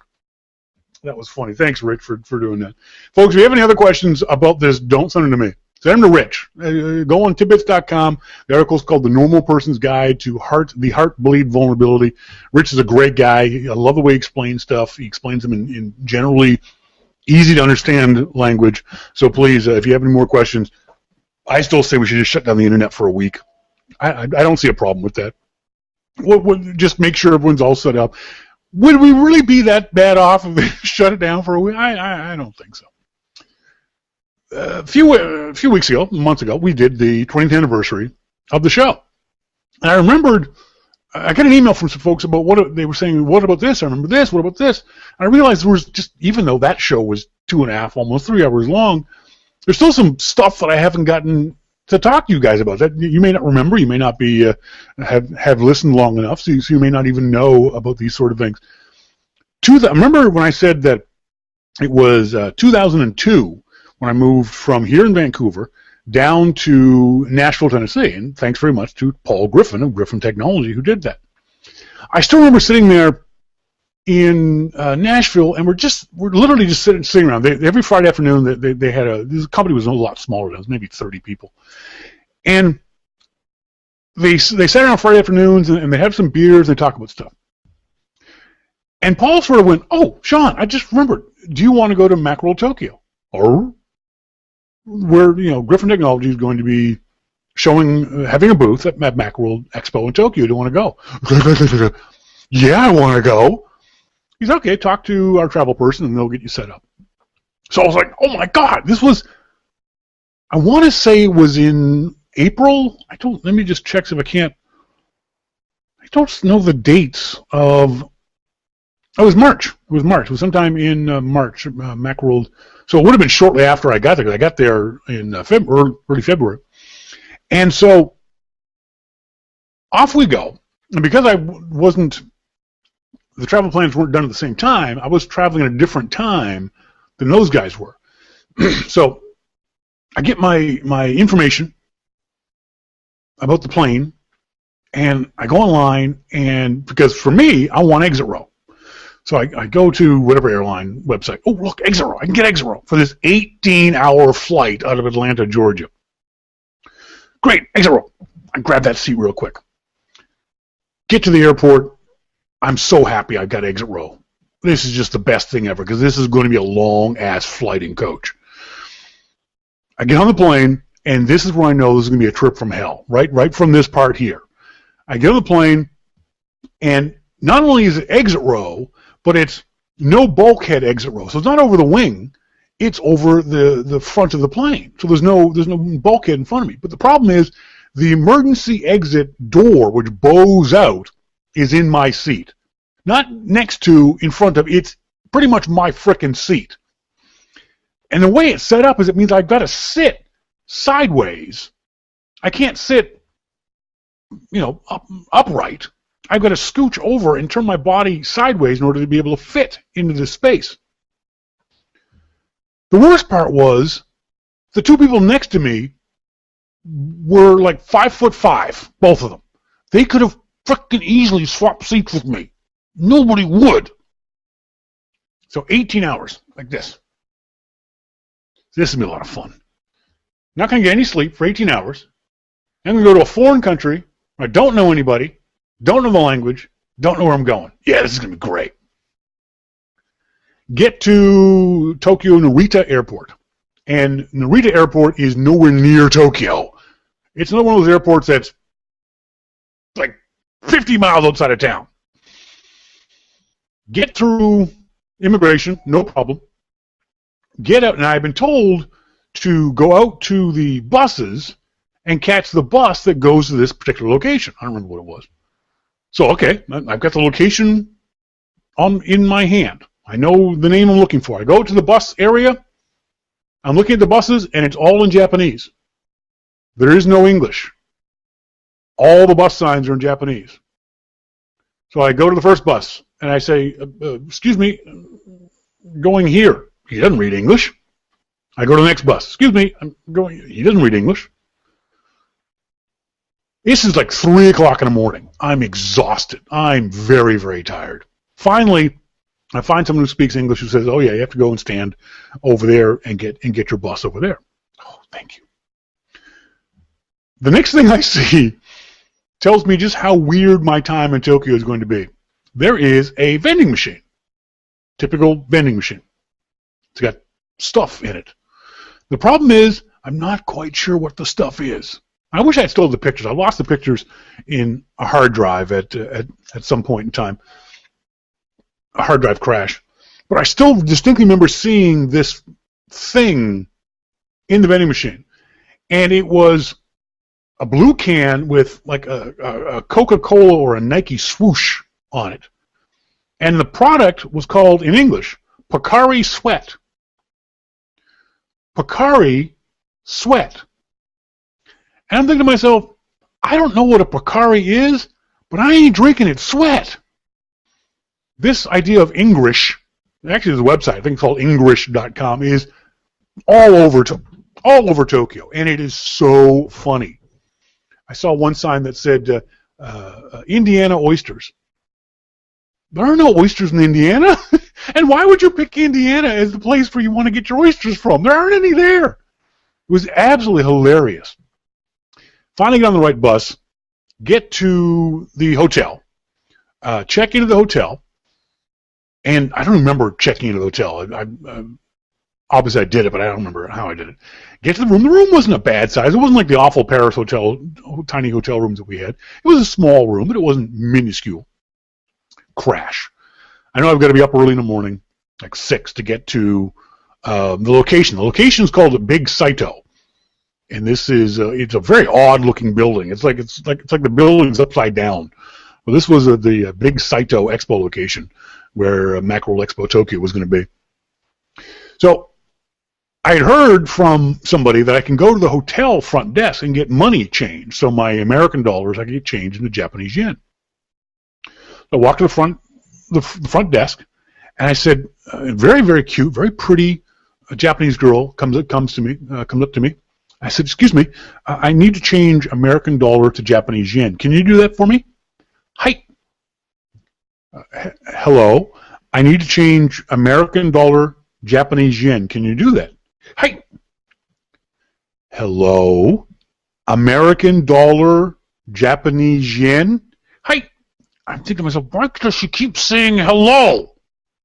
That was funny. Thanks, Rich, for doing that. Folks, if you have any other questions about this, don't send them to me. Send them to Rich. Go on tidbits.com. The article is called The Normal Person's Guide to the Heartbleed Vulnerability. Rich is a great guy. I love the way he explains stuff. He explains them in generally easy-to-understand language. So please, if you have any more questions, I still say we should just shut down the internet for a week. I don't see a problem with that. We'll just make sure everyone's all set up. Would we really be that bad off if we shut it down for a week? I don't think so. A few weeks ago, months ago, we did the 20th anniversary of the show. And I remembered, I got an email from some folks about what they were saying, what about this? I remember this, what about this? And I realized there was just, even though that show was 2.5, almost 3 hours long, there's still some stuff that I haven't gotten to talk to you guys about. That you may not remember, you may not be have listened long enough, so you may not even know about these sort of things. Remember when I said that it was 2002 when I moved from here in Vancouver down to Nashville, Tennessee, and thanks very much to Paul Griffin of Griffin Technology who did that. I still remember sitting there in Nashville, and we're literally just sitting around. Every Friday afternoon, they had this company was a lot smaller than us, maybe 30 people, and they sat around Friday afternoons and they have some beers and they talk about stuff. And Paul sort of went, "Oh, Shawn, I just remembered. Do you want to go to Macworld Tokyo? Or where Griffin Technology is going to be having a booth at Macworld Expo in Tokyo. Do you want to go?" Yeah, I want to go. He's okay. Talk to our travel person, and they'll get you set up. So I was like, "Oh my God, this was." I want to say it was in April. Let me just check if I can't. I don't know the dates of It was March. It was March. It was sometime in March, Macworld. So it would have been shortly after I got there, because I got there in early February. And so off we go. And because the travel plans weren't done at the same time, I was traveling at a different time than those guys were. So I get my information about the plane, and I go online, and because for me, I want exit row. So I go to whatever airline website. Oh, look, exit row. I can get exit row for this 18-hour flight out of Atlanta, Georgia. Great, exit row. I grab that seat real quick. Get to the airport. I'm so happy I got exit row. This is just the best thing ever, because this is going to be a long-ass flight in coach. I get on the plane, and this is where I know this is going to be a trip from hell, right from this part here. I get on the plane, and not only is it exit row, but it's no bulkhead exit row. So it's not over the wing, it's over the front of the plane. So there's no bulkhead in front of me. But the problem is the emergency exit door, which bows out, is in my seat. Not next to, in front of, it's pretty much my frickin' seat. And the way it's set up is it means I've got to sit sideways. I can't sit, upright. I've got to scooch over and turn my body sideways in order to be able to fit into this space. The worst part was the two people next to me were like 5'5", both of them. They could have frickin' easily swapped seats with me. Nobody would. So 18 hours like this. This is going to be a lot of fun. Not going to get any sleep for 18 hours. I'm going to go to a foreign country where I don't know anybody, don't know the language, don't know where I'm going. Yeah, this is going to be great. Get to Tokyo Narita Airport. And Narita Airport is nowhere near Tokyo. It's another one of those airports that's like 50 miles outside of town. Get through immigration, no problem. Get out, and I've been told to go out to the buses and catch the bus that goes to this particular location. I don't remember what it was. So, okay, I've got the location in my hand. I know the name I'm looking for. I go to the bus area. I'm looking at the buses, and it's all in Japanese. There is no English. All the bus signs are in Japanese. So I go to the first bus, and I say, excuse me, going here. He doesn't read English. I go to the next bus. Excuse me, I'm going. He doesn't read English. This is like 3 o'clock in the morning. I'm exhausted. I'm very, very tired. Finally, I find someone who speaks English who says, oh, yeah, you have to go and stand over there and get your bus over there. Oh, thank you. The next thing I see tells me just how weird my time in Tokyo is going to be. There is a vending machine. Typical vending machine. It's got stuff in it. The problem is, I'm not quite sure what the stuff is. I wish I still had the pictures. I lost the pictures in a hard drive at some point in time. A hard drive crash. But I still distinctly remember seeing this thing in the vending machine. And it was a blue can with like a Coca-Cola or a Nike swoosh on it. And the product was called, in English, Pocari Sweat. Pocari Sweat. And I'm thinking to myself, I don't know what a Pocari is, but I ain't drinking it sweat. This idea of English, actually there's a website, I think it's called English.com, is all over Tokyo, and it is so funny. I saw one sign that said, Indiana oysters. There are no oysters in Indiana. And why would you pick Indiana as the place where you want to get your oysters from? There aren't any there. It was absolutely hilarious. Finally get on the right bus, get to the hotel, check into the hotel, and I don't remember checking into the hotel. Obviously I did it, but I don't remember how I did it. Get to the room. The room wasn't a bad size. It wasn't like the awful Paris hotel, tiny hotel rooms that we had. It was a small room, but it wasn't minuscule. Crash. I know I've got to be up early in the morning, like 6, to get to the location. The location is called Big Saito, and this is it's a very odd-looking building. It's like the building's upside down. Well, this was the Big Saito Expo location, where Macworld Expo Tokyo was going to be. So I had heard from somebody that I can go to the hotel front desk and get money changed. So my American dollars, I can get changed into Japanese yen. I walked to the front desk, and I said, very, very cute, very pretty Japanese girl comes up to me. I said, excuse me, I need to change American dollar to Japanese yen. Can you do that for me? Hi. Hello. I need to change American dollar, Japanese yen. Can you do that? Hi. Hello. American dollar, Japanese yen. Hi. I'm thinking to myself, why does she keep saying hello?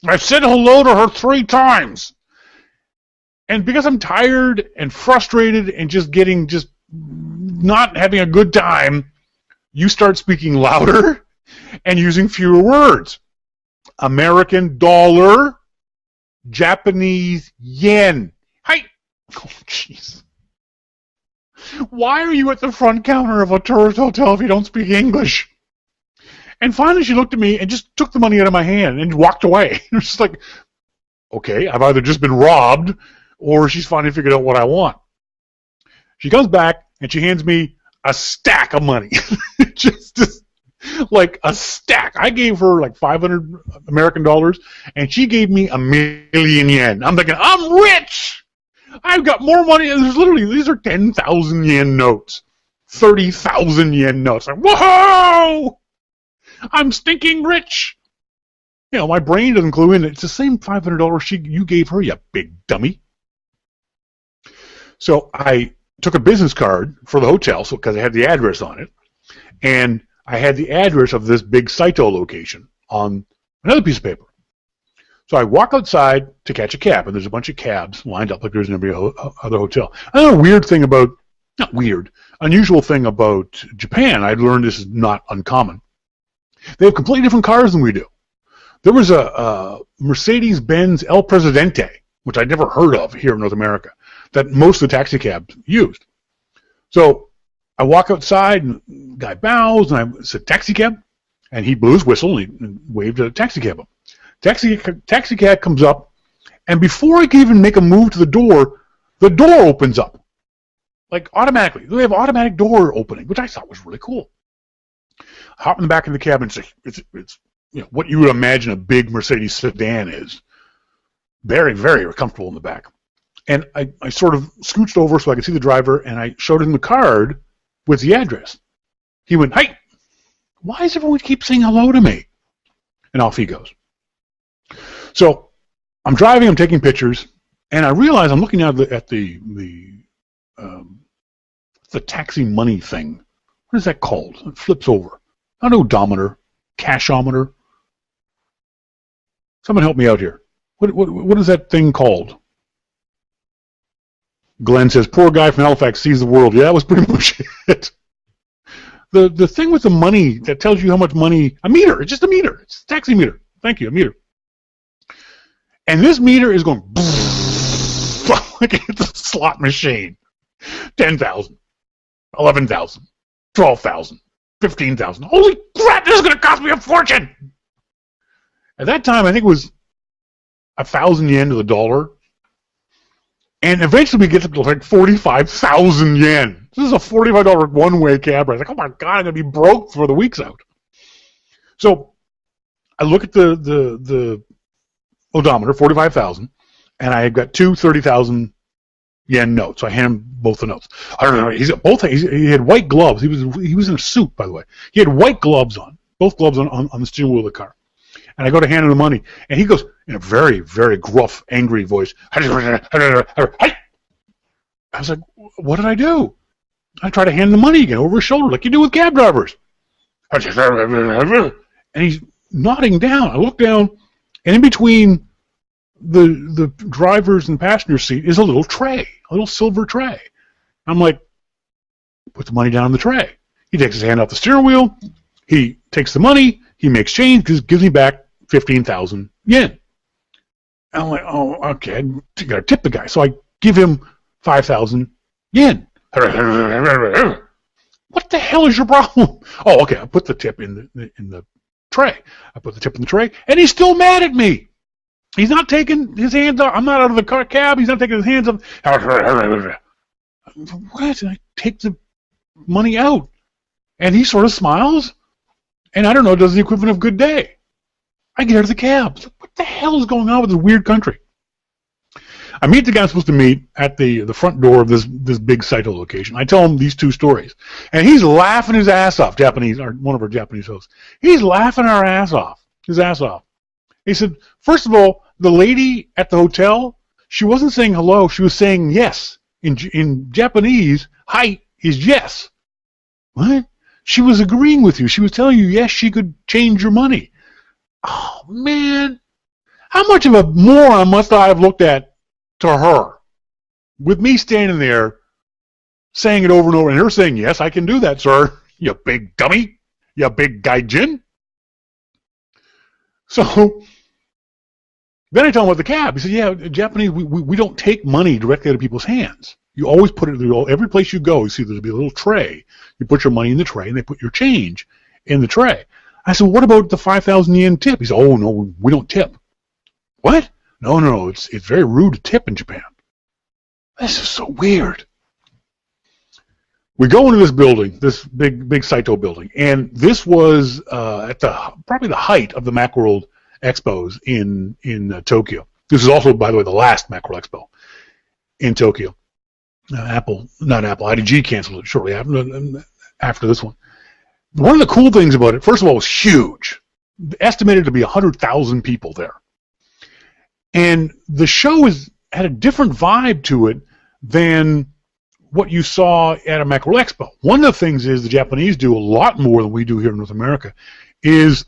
I've said hello to her 3 times. And because I'm tired and frustrated and just not having a good time, you start speaking louder and using fewer words. American dollar, Japanese yen. Hi. Oh, jeez. Why are you at the front counter of a tourist hotel if you don't speak English? And finally she looked at me and just took the money out of my hand and walked away. It was just like, okay, I've either just been robbed or she's finally figured out what I want. She comes back and she hands me a stack of money. just like a stack. I gave her like 500 American dollars and she gave me 1,000,000 yen. I'm thinking, I'm rich! I've got more money. There's literally, these are 10,000 yen notes. 30,000 yen notes. Like, whoa! I'm stinking rich! You know, my brain doesn't clue in. It's the same $500 you gave her, you big dummy. So I took a business card for the hotel, because I had the address on it, and I had the address of this big Saito location on another piece of paper. So I walk outside to catch a cab, and there's a bunch of cabs lined up like there's in every other hotel. Another unusual thing about Japan, I'd learned this is not uncommon. They have completely different cars than we do. There was a Mercedes-Benz El Presidente, which I'd never heard of here in North America, that most of the taxi cabs used. So I walk outside, and the guy bows, and I said, taxi cab? And he blew his whistle, and he waved a taxi cab up. Taxi cab comes up, and before I can even make a move to the door opens up. Like automatically. They have automatic door opening, which I thought was really cool. I hop in the back of the cab, and it's what you would imagine a big Mercedes sedan is. Very, very comfortable in the back. And I sort of scooched over so I could see the driver, and I showed him the card with the address. He went, hey, why does everyone keep saying hello to me? And off he goes. So I'm driving, I'm taking pictures, and I realize I'm looking at the taxi money thing. What is that called? It flips over. Not odometer, cashometer. Someone help me out here. What is that thing called? Glenn says, poor guy from Halifax sees the world. Yeah, that was pretty much it. The thing with the money that tells you how much money, a meter, it's just a meter. It's a taxi meter. Thank you, a meter. And this meter is going like it's a slot machine. 10,000, 11,000, 12,000, 15,000. Holy crap, this is going to cost me a fortune! At that time, I think it was 1,000 yen to the dollar. And eventually we get up to like 45,000 yen. This is a $45 one-way cab ride. Like, oh my God, I'm going to be broke for the week's out. So I look at the odometer, 45,000, and I got two 30,000 yen notes. So I hand him both the notes. I don't know. He's got both. He had white gloves. He was in a suit, by the way. He had white gloves on, both gloves on the steering wheel of the car. And I go to hand him the money, and he goes in a very, very gruff, angry voice. I was like, what did I do? I try to hand the money again over his shoulder, like you do with cab drivers. And he's nodding down. I look down, and in between the driver's and passenger seat is a little tray, a little silver tray. I'm like, put the money down on the tray. He takes his hand off the steering wheel. He takes the money. He makes change, gives me back 15,000 yen. And I'm like, oh, okay, I got to tip the guy. So I give him 5,000 yen. What the hell is your problem? Oh, okay, I put the tip in the tray. I put the tip in the tray, and he's still mad at me. He's not taking his hands off. I'm not out of the cab. He's not taking his hands off. What? And I take the money out, and he sort of smiles, and I don't know, does the equivalent of good day. I get out of the cab. So what the hell is going on with this weird country? I meet the guy I'm supposed to meet at the front door of this big Saito location. I tell him these two stories, and he's laughing his ass off. One of our Japanese hosts. He's laughing his ass off. He said, first of all, the lady at the hotel, she wasn't saying hello. She was saying yes. In Japanese, hi is yes. What? She was agreeing with you. She was telling you yes, she could change your money. Oh man, how much of a moron must I have looked at to her, with me standing there saying it over and over, and her saying, yes, I can do that, sir, you big dummy, you big gaijin. So then I tell him about the cab. He said, yeah, Japanese, we don't take money directly out of people's hands. You always put it through, every place you go, you see there'll be a little tray. You put your money in the tray, and they put your change in the tray. I said, what about the 5,000 yen tip? He said, oh, no, we don't tip. What? No, it's very rude to tip in Japan. This is so weird. We go into this building, this big Saito building, and this was at probably the height of the Macworld Expos in Tokyo. This is also, by the way, the last Macworld Expo in Tokyo. IDG canceled it shortly after this one. One of the cool things about it, first of all, it was huge. Estimated to be 100,000 people there. And the show had a different vibe to it than what you saw at a Macworld Expo. One of the things is the Japanese do a lot more than we do here in North America is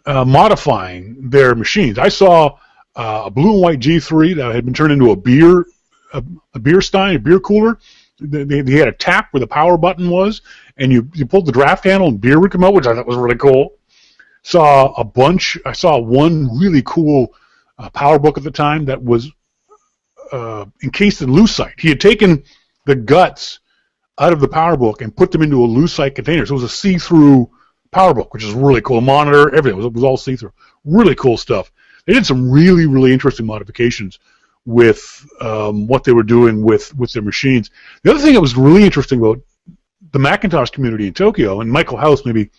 modifying their machines. I saw a blue and white G3 that had been turned into a beer stein, a beer cooler. They had a tap where the power button was, and you pulled the draft handle and beer would come out, which I thought was really cool. I saw one really cool power book at the time that was encased in lucite. He had taken the guts out of the power book and put them into a lucite container. So it was a see-through power book, which is really cool. A monitor, everything. It was all see-through. Really cool stuff. They did some really, really interesting modifications with what they were doing with their machines. The other thing that was really interesting about the Macintosh community in Tokyo, and Michael House maybe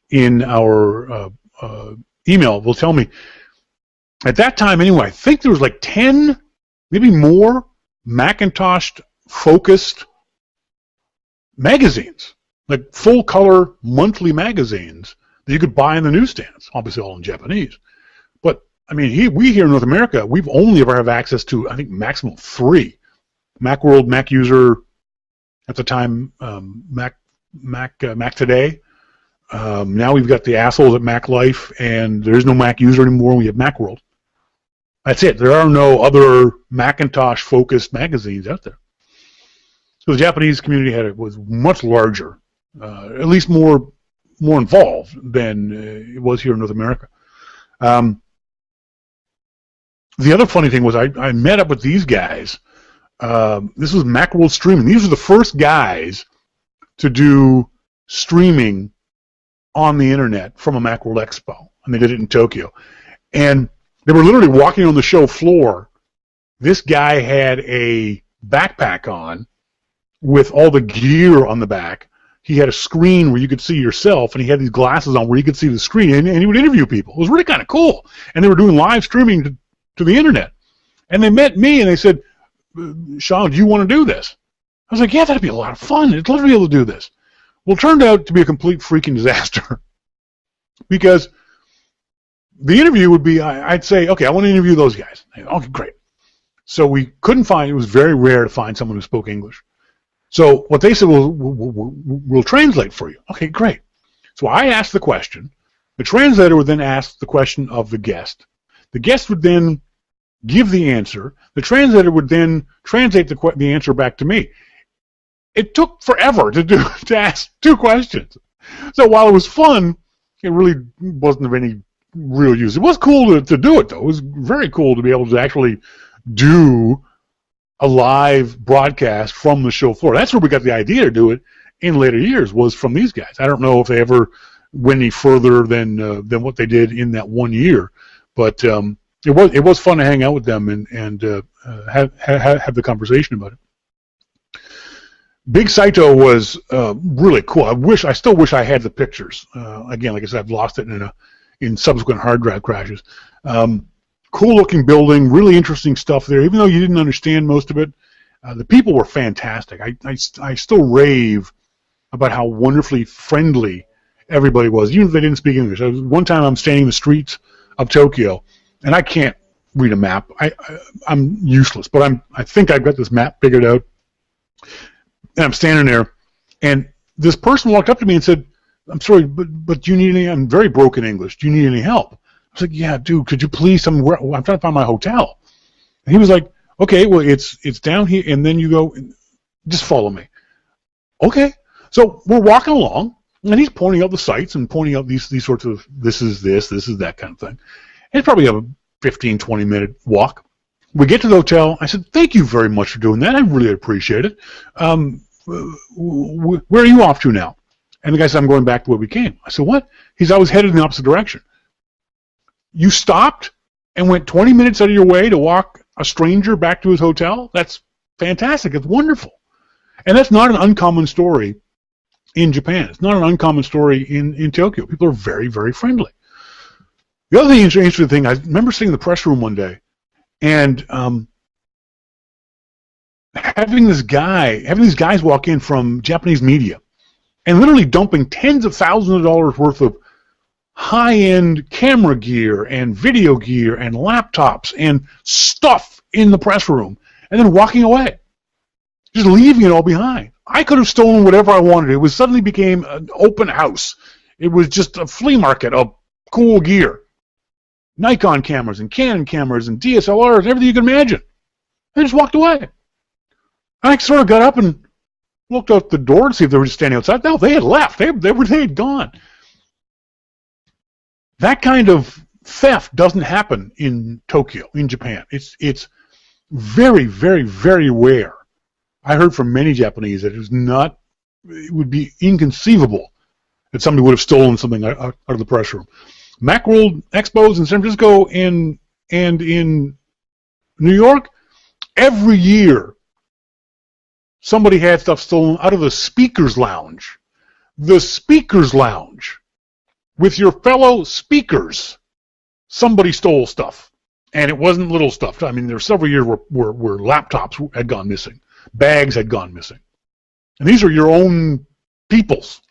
in our email will tell me, at that time, anyway, I think there was like 10, maybe more Macintosh-focused magazines, like full-color monthly magazines that you could buy in the newsstands, obviously all in Japanese. But, I mean, we here in North America, we've only ever have access to, I think, maximum 3. Macworld, Mac User, at the time, Mac Today. Now we've got the assholes at Mac Life, and there is no Mac User anymore. We have Macworld. That's it. There are no other Macintosh-focused magazines out there. So the Japanese community was much larger, at least more involved than it was here in North America. The other funny thing was I met up with these guys. This was Macworld Streaming. These were the first guys to do streaming on the internet from a Macworld Expo, and they did it in Tokyo. And they were literally walking on the show floor. This guy had a backpack on with all the gear on the back. He had a screen where you could see yourself, and he had these glasses on where you could see the screen, and he would interview people. It was really kind of cool. And they were doing live streaming to the internet. And they met me, and they said, Shawn, do you want to do this? I was like, yeah, that'd be a lot of fun. I'd love to be able to do this. Well, it turned out to be a complete freaking disaster because the interview would be, I'd say, okay, I want to interview those guys. Okay, great. So we couldn't find, it was very rare to find someone who spoke English. So what they said, we'll translate for you. Okay, great. So I asked the question. The translator would then ask the question of the guest. The guest would then give the answer. The translator would then translate the answer back to me. It took forever to ask 2 questions. So while it was fun, it really wasn't of any real use. It was cool to do it, though. It was very cool to be able to actually do a live broadcast from the show floor. That's where we got the idea to do it in later years, was from these guys. I don't know if they ever went any further than what they did in that 1 year. But it was fun to hang out with them and have the conversation about it. Big Saito was really cool. I still wish I had the pictures. Again, like I said, I've lost it in subsequent hard drive crashes. Cool looking building, really interesting stuff there. Even though you didn't understand most of it, the people were fantastic. I still rave about how wonderfully friendly everybody was, even if they didn't speak English. One time I'm standing in the streets of Tokyo, and I can't read a map. I'm useless, but I think I've got this map figured out. And I'm standing there, and this person walked up to me and said, "I'm sorry, but do you need any? I'm very broken English. Do you need any help?" I was like, "Yeah, dude. Could you please tell me where? I'm trying to find my hotel." And he was like, "Okay, well, it's down here, and then you go, just follow me." Okay, so we're walking along, and he's pointing out the sites and pointing out these sorts of this is that kind of thing. And it's probably a 15, 20-minute walk. We get to the hotel. I said, "Thank you very much for doing that. I really appreciate it. Where are you off to now?" And the guy said, "I'm going back to where we came." I said, "What?" I was headed in the opposite direction. You stopped and went 20 minutes out of your way to walk a stranger back to his hotel? That's fantastic. It's wonderful. And that's not an uncommon story in Japan. It's not an uncommon story in Tokyo. People are very, very friendly. The other interesting thing, I remember sitting in the press room one day, and having these guys walk in from Japanese media and literally dumping tens of thousands of dollars worth of high-end camera gear and video gear and laptops and stuff in the press room, and then walking away, just leaving it all behind. I could have stolen whatever I wanted. It suddenly became an open house. It was just a flea market of cool gear. Nikon cameras and Canon cameras and DSLRs and everything you can imagine. I just walked away. I sort of got up and looked out the door to see if they were just standing outside. No, they had left. They had gone. That kind of theft doesn't happen in Tokyo, in Japan. It's very, very, very rare. I heard from many Japanese that it would be inconceivable that somebody would have stolen something out of the press room. Macworld expos in San Francisco and in New York, every year somebody had stuff stolen out of the speakers lounge. The speakers lounge. With your fellow speakers, somebody stole stuff. And it wasn't little stuff. I mean, there were several years where laptops had gone missing. Bags had gone missing. And these are your own people's.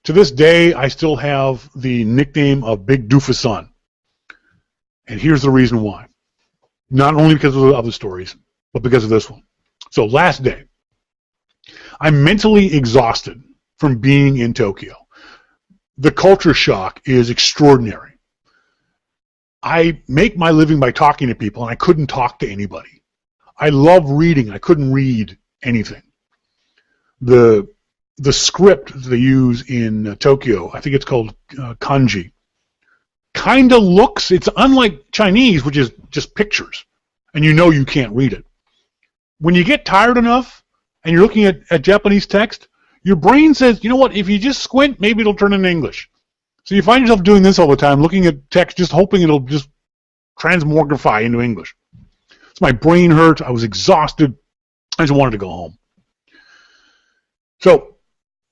To this day, I still have the nickname of Big Doofus-san. And here's the reason why. Not only because of the other stories, but because of this one. So last day, I'm mentally exhausted from being in Tokyo. The culture shock is extraordinary. I make my living by talking to people, and I couldn't talk to anybody. I love reading. I couldn't read anything. The script they use in Tokyo, I think it's called kanji, kind of looks, it's unlike Chinese, which is just pictures, and you can't read it. When you get tired enough and you're looking at Japanese text, your brain says, you know what, if you just squint, maybe it'll turn into English. So you find yourself doing this all the time, looking at text, just hoping it'll just transmogrify into English. So my brain hurt. I was exhausted. I just wanted to go home. So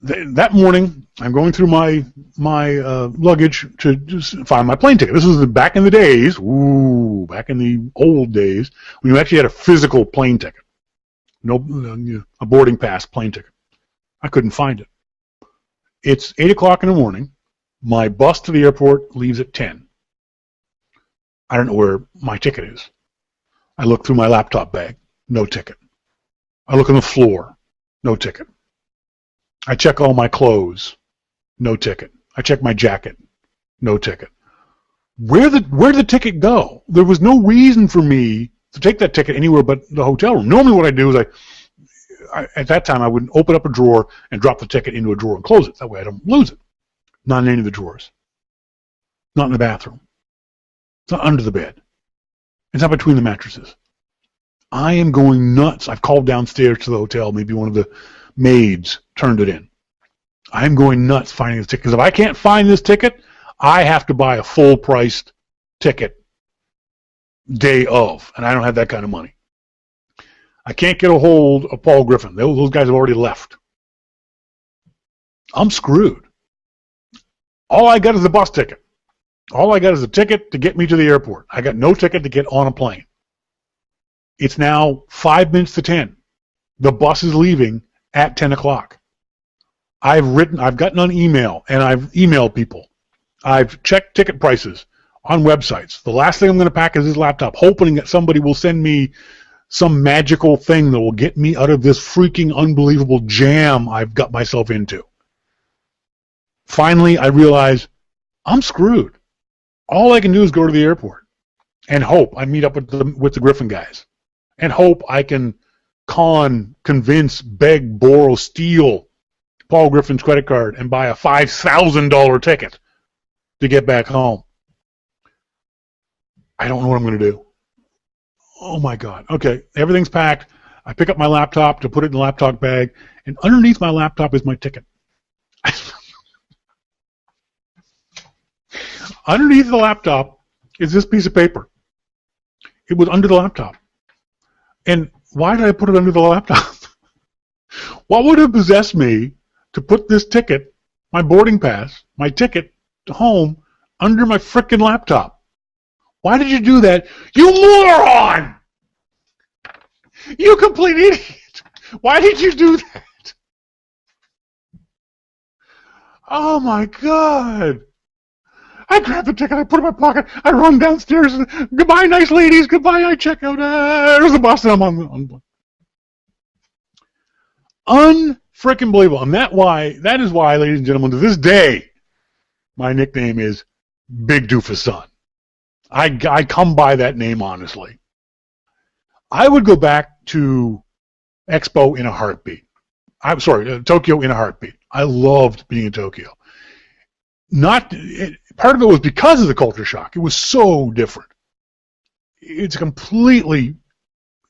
that morning, I'm going through my luggage to just find my plane ticket. This was back in the days, back in the old days, when you actually had a physical plane ticket. A boarding pass plane ticket. I couldn't find it. It's 8 o'clock in the morning. My bus to the airport leaves at 10. I don't know where my ticket is. I look through my laptop bag. No ticket. I look on the floor. No ticket. I check all my clothes. No ticket. I check my jacket. No ticket. Where did the ticket go? There was no reason for me to take that ticket anywhere but the hotel room. Normally what I do is at that time I would open up a drawer and drop the ticket into a drawer and close it. That way I don't lose it. Not in any of the drawers. Not in the bathroom. It's not under the bed. It's not between the mattresses. I am going nuts. I've called downstairs to the hotel. Maybe one of the maids turned it in. I'm going nuts finding this ticket. Because if I can't find this ticket, I have to buy a full-priced ticket day of. And I don't have that kind of money. I can't get a hold of Paul Griffin. Those guys have already left. I'm screwed. All I got is a bus ticket. All I got is a ticket to get me to the airport. I got no ticket to get on a plane. It's now 5 minutes to 10. The bus is leaving at 10 o'clock. I've gotten on email, and I've emailed people. I've checked ticket prices on websites. The last thing I'm going to pack is this laptop, hoping that somebody will send me some magical thing that will get me out of this freaking unbelievable jam I've got myself into. Finally, I realize I'm screwed. All I can do is go to the airport and hope I meet up with the Griffin guys, and hope I can convince, beg, borrow, steal Paul Griffin's credit card and buy a $5,000 ticket to get back home. I don't know what I'm going to do. Oh my God. Okay, everything's packed. I pick up my laptop to put it in the laptop bag, and underneath my laptop is my ticket. Underneath the laptop is this piece of paper. It was under the laptop. And why did I put it under the laptop? What would have possessed me to put this ticket, my boarding pass, my ticket to home, under my frickin' laptop? Why did you do that? You moron! You complete idiot! Why did you do that? Oh my God! I grab the ticket, I put it in my pocket, I run downstairs, and goodbye, nice ladies, goodbye, I check out, there's the bus, and I'm on. Unfrickin' believable. And that is why, ladies and gentlemen, to this day, my nickname is Big Doofus Son. I come by that name honestly. I would go back to Expo in a heartbeat. Tokyo in a heartbeat. I loved being in Tokyo. Part of it was because of the culture shock. It was so different. It's completely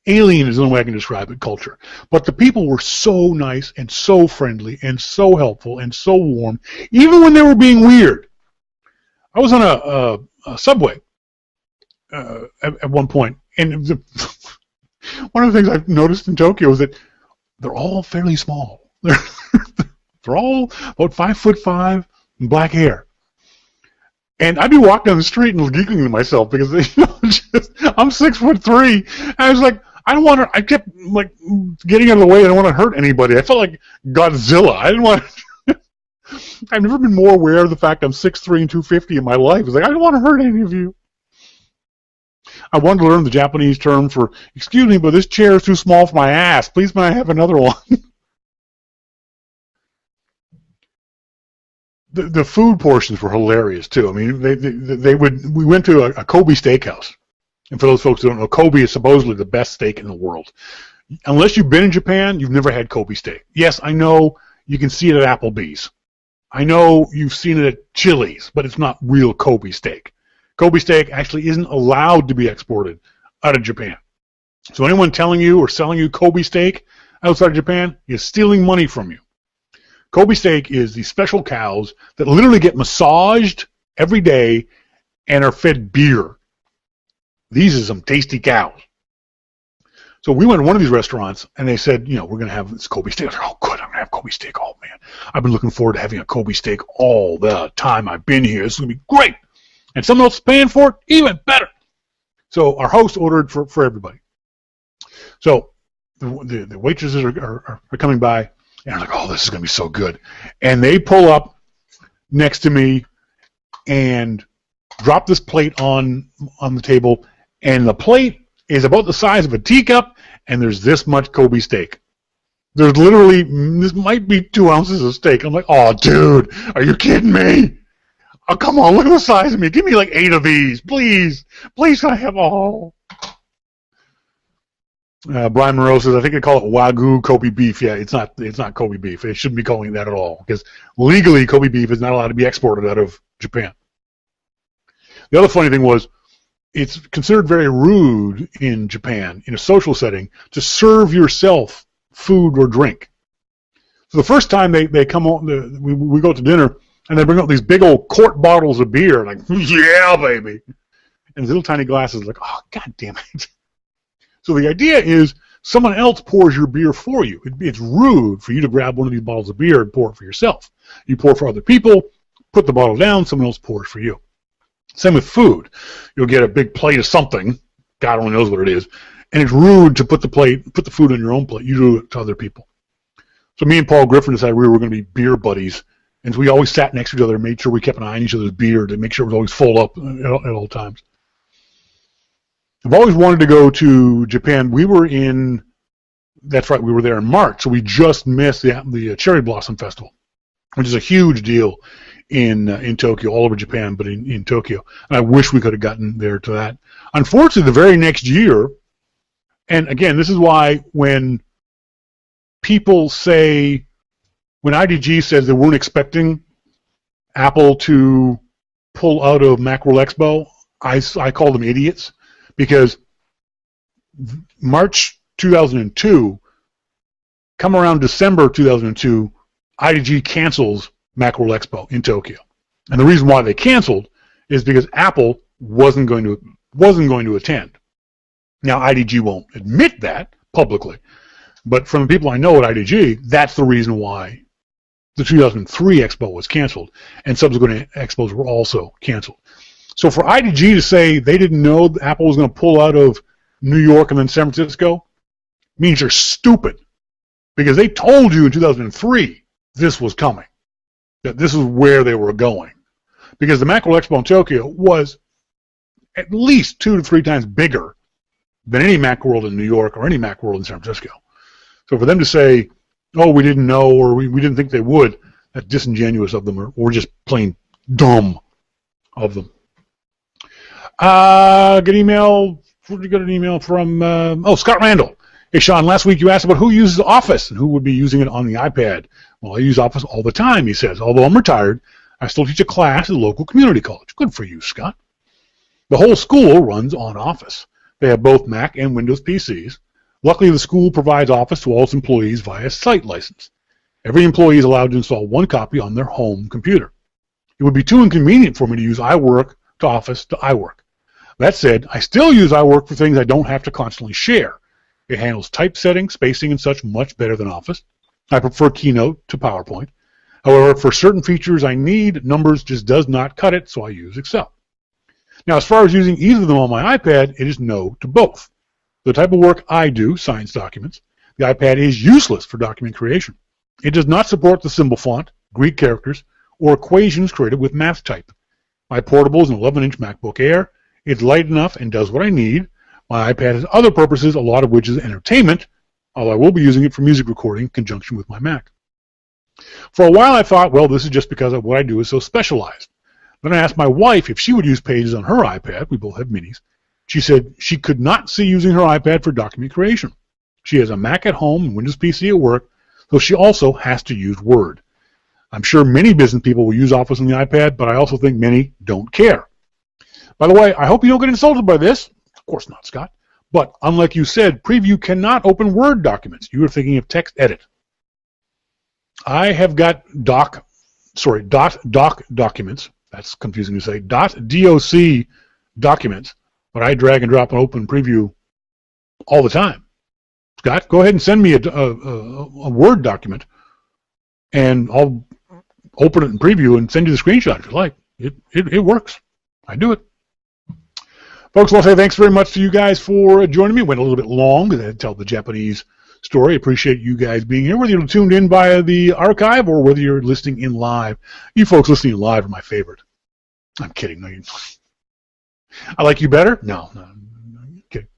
alien is the only way I can describe it, culture. But the people were so nice and so friendly and so helpful and so warm, even when they were being weird. I was on a subway at one point, and one of the things I've noticed in Tokyo is that they're all fairly small. They're all about 5'5" and black hair. And I'd be walking down the street and giggling to myself because I'm 6'3", and I was like, I kept like getting out of the way. I don't want to hurt anybody. I felt like Godzilla. I didn't want to. I've never been more aware of the fact I'm 6'3" and 250 in my life. It's like, I don't want to hurt any of you. I wanted to learn the Japanese term for, excuse me, but this chair is too small for my ass. Please may I have another one? The food portions were hilarious too. I mean, we went to a Kobe steakhouse. And for those folks who don't know, Kobe is supposedly the best steak in the world. Unless you've been in Japan, you've never had Kobe steak. Yes, I know you can see it at Applebee's. I know you've seen it at Chili's, but it's not real Kobe steak. Kobe steak actually isn't allowed to be exported out of Japan. So anyone telling you or selling you Kobe steak outside of Japan is stealing money from you. Kobe steak is the special cows that literally get massaged every day and are fed beer. These are some tasty cows. So we went to one of these restaurants, and they said, we're going to have this Kobe steak. I was like, oh, good, I'm going to have Kobe steak. Oh, man, I've been looking forward to having a Kobe steak all the time I've been here. This is going to be great. And someone else is paying for it, even better. So our host ordered for everybody. So the waitresses are coming by, and I'm like, oh, this is going to be so good. And they pull up next to me and drop this plate on the table, and the plate is about the size of a teacup, and there's this much Kobe steak. There's literally, this might be 2 ounces of steak. I'm like, oh, dude, are you kidding me? Oh, come on, look at the size of me. Give me like 8 of these, please. Please, can I have all? Brian Monroe says, I think they call it Wagyu Kobe beef. Yeah, it's not Kobe beef. They shouldn't be calling it that at all, because legally Kobe beef is not allowed to be exported out of Japan. The other funny thing was, it's considered very rude in Japan, in a social setting, to serve yourself food or drink. So the first time they come on, we go to dinner, and they bring out these big old quart bottles of beer, like, yeah, baby. And these little tiny glasses, like, oh, God damn it. So the idea is someone else pours your beer for you. It's rude for you to grab one of these bottles of beer and pour it for yourself. You pour for other people, put the bottle down, someone else pours for you. Same with food. You'll get a big plate of something, God only knows what it is, and it's rude to put the food on your own plate. You do it to other people. So me and Paul Griffin decided we were going to be beer buddies, and so we always sat next to each other and made sure we kept an eye on each other's beer to make sure it was always full up at all times. I've always wanted to go to Japan. That's right, we were there in March, so we just missed the Cherry Blossom Festival, which is a huge deal in Tokyo, all over Japan, but in Tokyo. And I wish we could have gotten there to that. Unfortunately, the very next year, and again, this is why when people say, when IDG says they weren't expecting Apple to pull out of Macworld Expo, I call them idiots, because March 2002, come around December 2002, IDG cancels Macworld Expo in Tokyo. And the reason why they canceled is because Apple wasn't going to attend. Now, IDG won't admit that publicly, but from the people I know at IDG, that's the reason why the 2003 Expo was canceled, and subsequent Expos were also canceled. So for IDG to say they didn't know Apple was going to pull out of New York and then San Francisco means you're stupid, because they told you in 2003 this was coming, that this is where they were going. Because the Macworld Expo in Tokyo was at least 2 to 3 times bigger than any Macworld in New York or any Macworld in San Francisco. So for them to say, oh, we didn't know, or we didn't think they would, that's disingenuous of them, or just plain dumb of them. Got an email from Scott Randall. Hey, Shawn, last week you asked about who uses Office and who would be using it on the iPad. Well, I use Office all the time, he says. Although I'm retired, I still teach a class at a local community college. Good for you, Scott. The whole school runs on Office. They have both Mac and Windows PCs. Luckily, the school provides Office to all its employees via site license. Every employee is allowed to install one copy on their home computer. It would be too inconvenient for me to use iWork to Office to iWork. That said, I still use iWork for things I don't have to constantly share. It handles typesetting, spacing, and such much better than Office. I prefer Keynote to PowerPoint. However, for certain features I need, Numbers just does not cut it, so I use Excel. Now, as far as using either of them on my iPad, it is no to both. The type of work I do, science documents, the iPad is useless for document creation. It does not support the symbol font, Greek characters, or equations created with math type. My portable is an 11-inch MacBook Air. It's light enough and does what I need. My iPad has other purposes, a lot of which is entertainment, although I will be using it for music recording in conjunction with my Mac. For a while I thought, well, this is just because of what I do is so specialized. Then I asked my wife if she would use Pages on her iPad. We both have minis. She said she could not see using her iPad for document creation. She has a Mac at home and Windows PC at work, so she also has to use Word. I'm sure many business people will use Office on the iPad, but I also think many don't care. By the way, I hope you don't get insulted by this. Of course not, Scott. But unlike you said, Preview cannot open Word documents. You are thinking of text edit. I have got doc documents. That's confusing to say. .doc documents, but I drag and drop and open Preview all the time. Scott, go ahead and send me a Word document, and I'll open it in Preview and send you the screenshot if you like. It works. I do it. Folks, I want to say thanks very much to you guys for joining me. Went a little bit long because I had to tell the Japanese story. Appreciate you guys being here, whether you're tuned in via the archive or whether you're listening in live. You folks listening live are my favorite. I'm kidding. No, I like you better? No, kidding.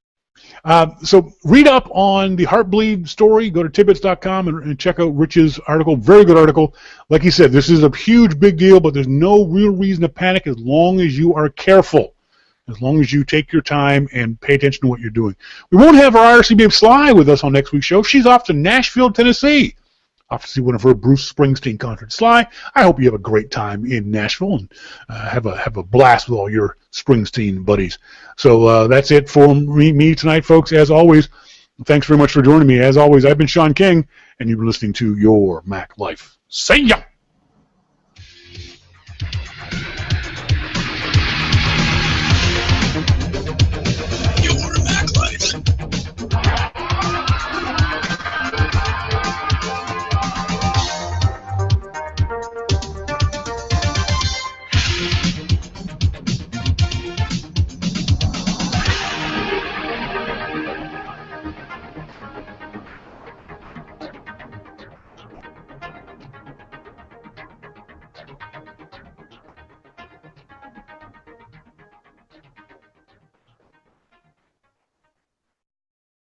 So read up on the Heartbleed story. Go to tidbits.com and check out Rich's article. Very good article. Like he said, this is a huge, big deal, but there's no real reason to panic as long as you are careful. As long as you take your time and pay attention to what you're doing. We won't have our IRC babe Sly with us on next week's show. She's off to Nashville, Tennessee. Off to see one of her Bruce Springsteen concerts. Sly, I hope you have a great time in Nashville and have a blast with all your Springsteen buddies. So that's it for me tonight, folks. As always, thanks very much for joining me. As always, I've been Shawn King, and you've been listening to Your Mac Life. See ya!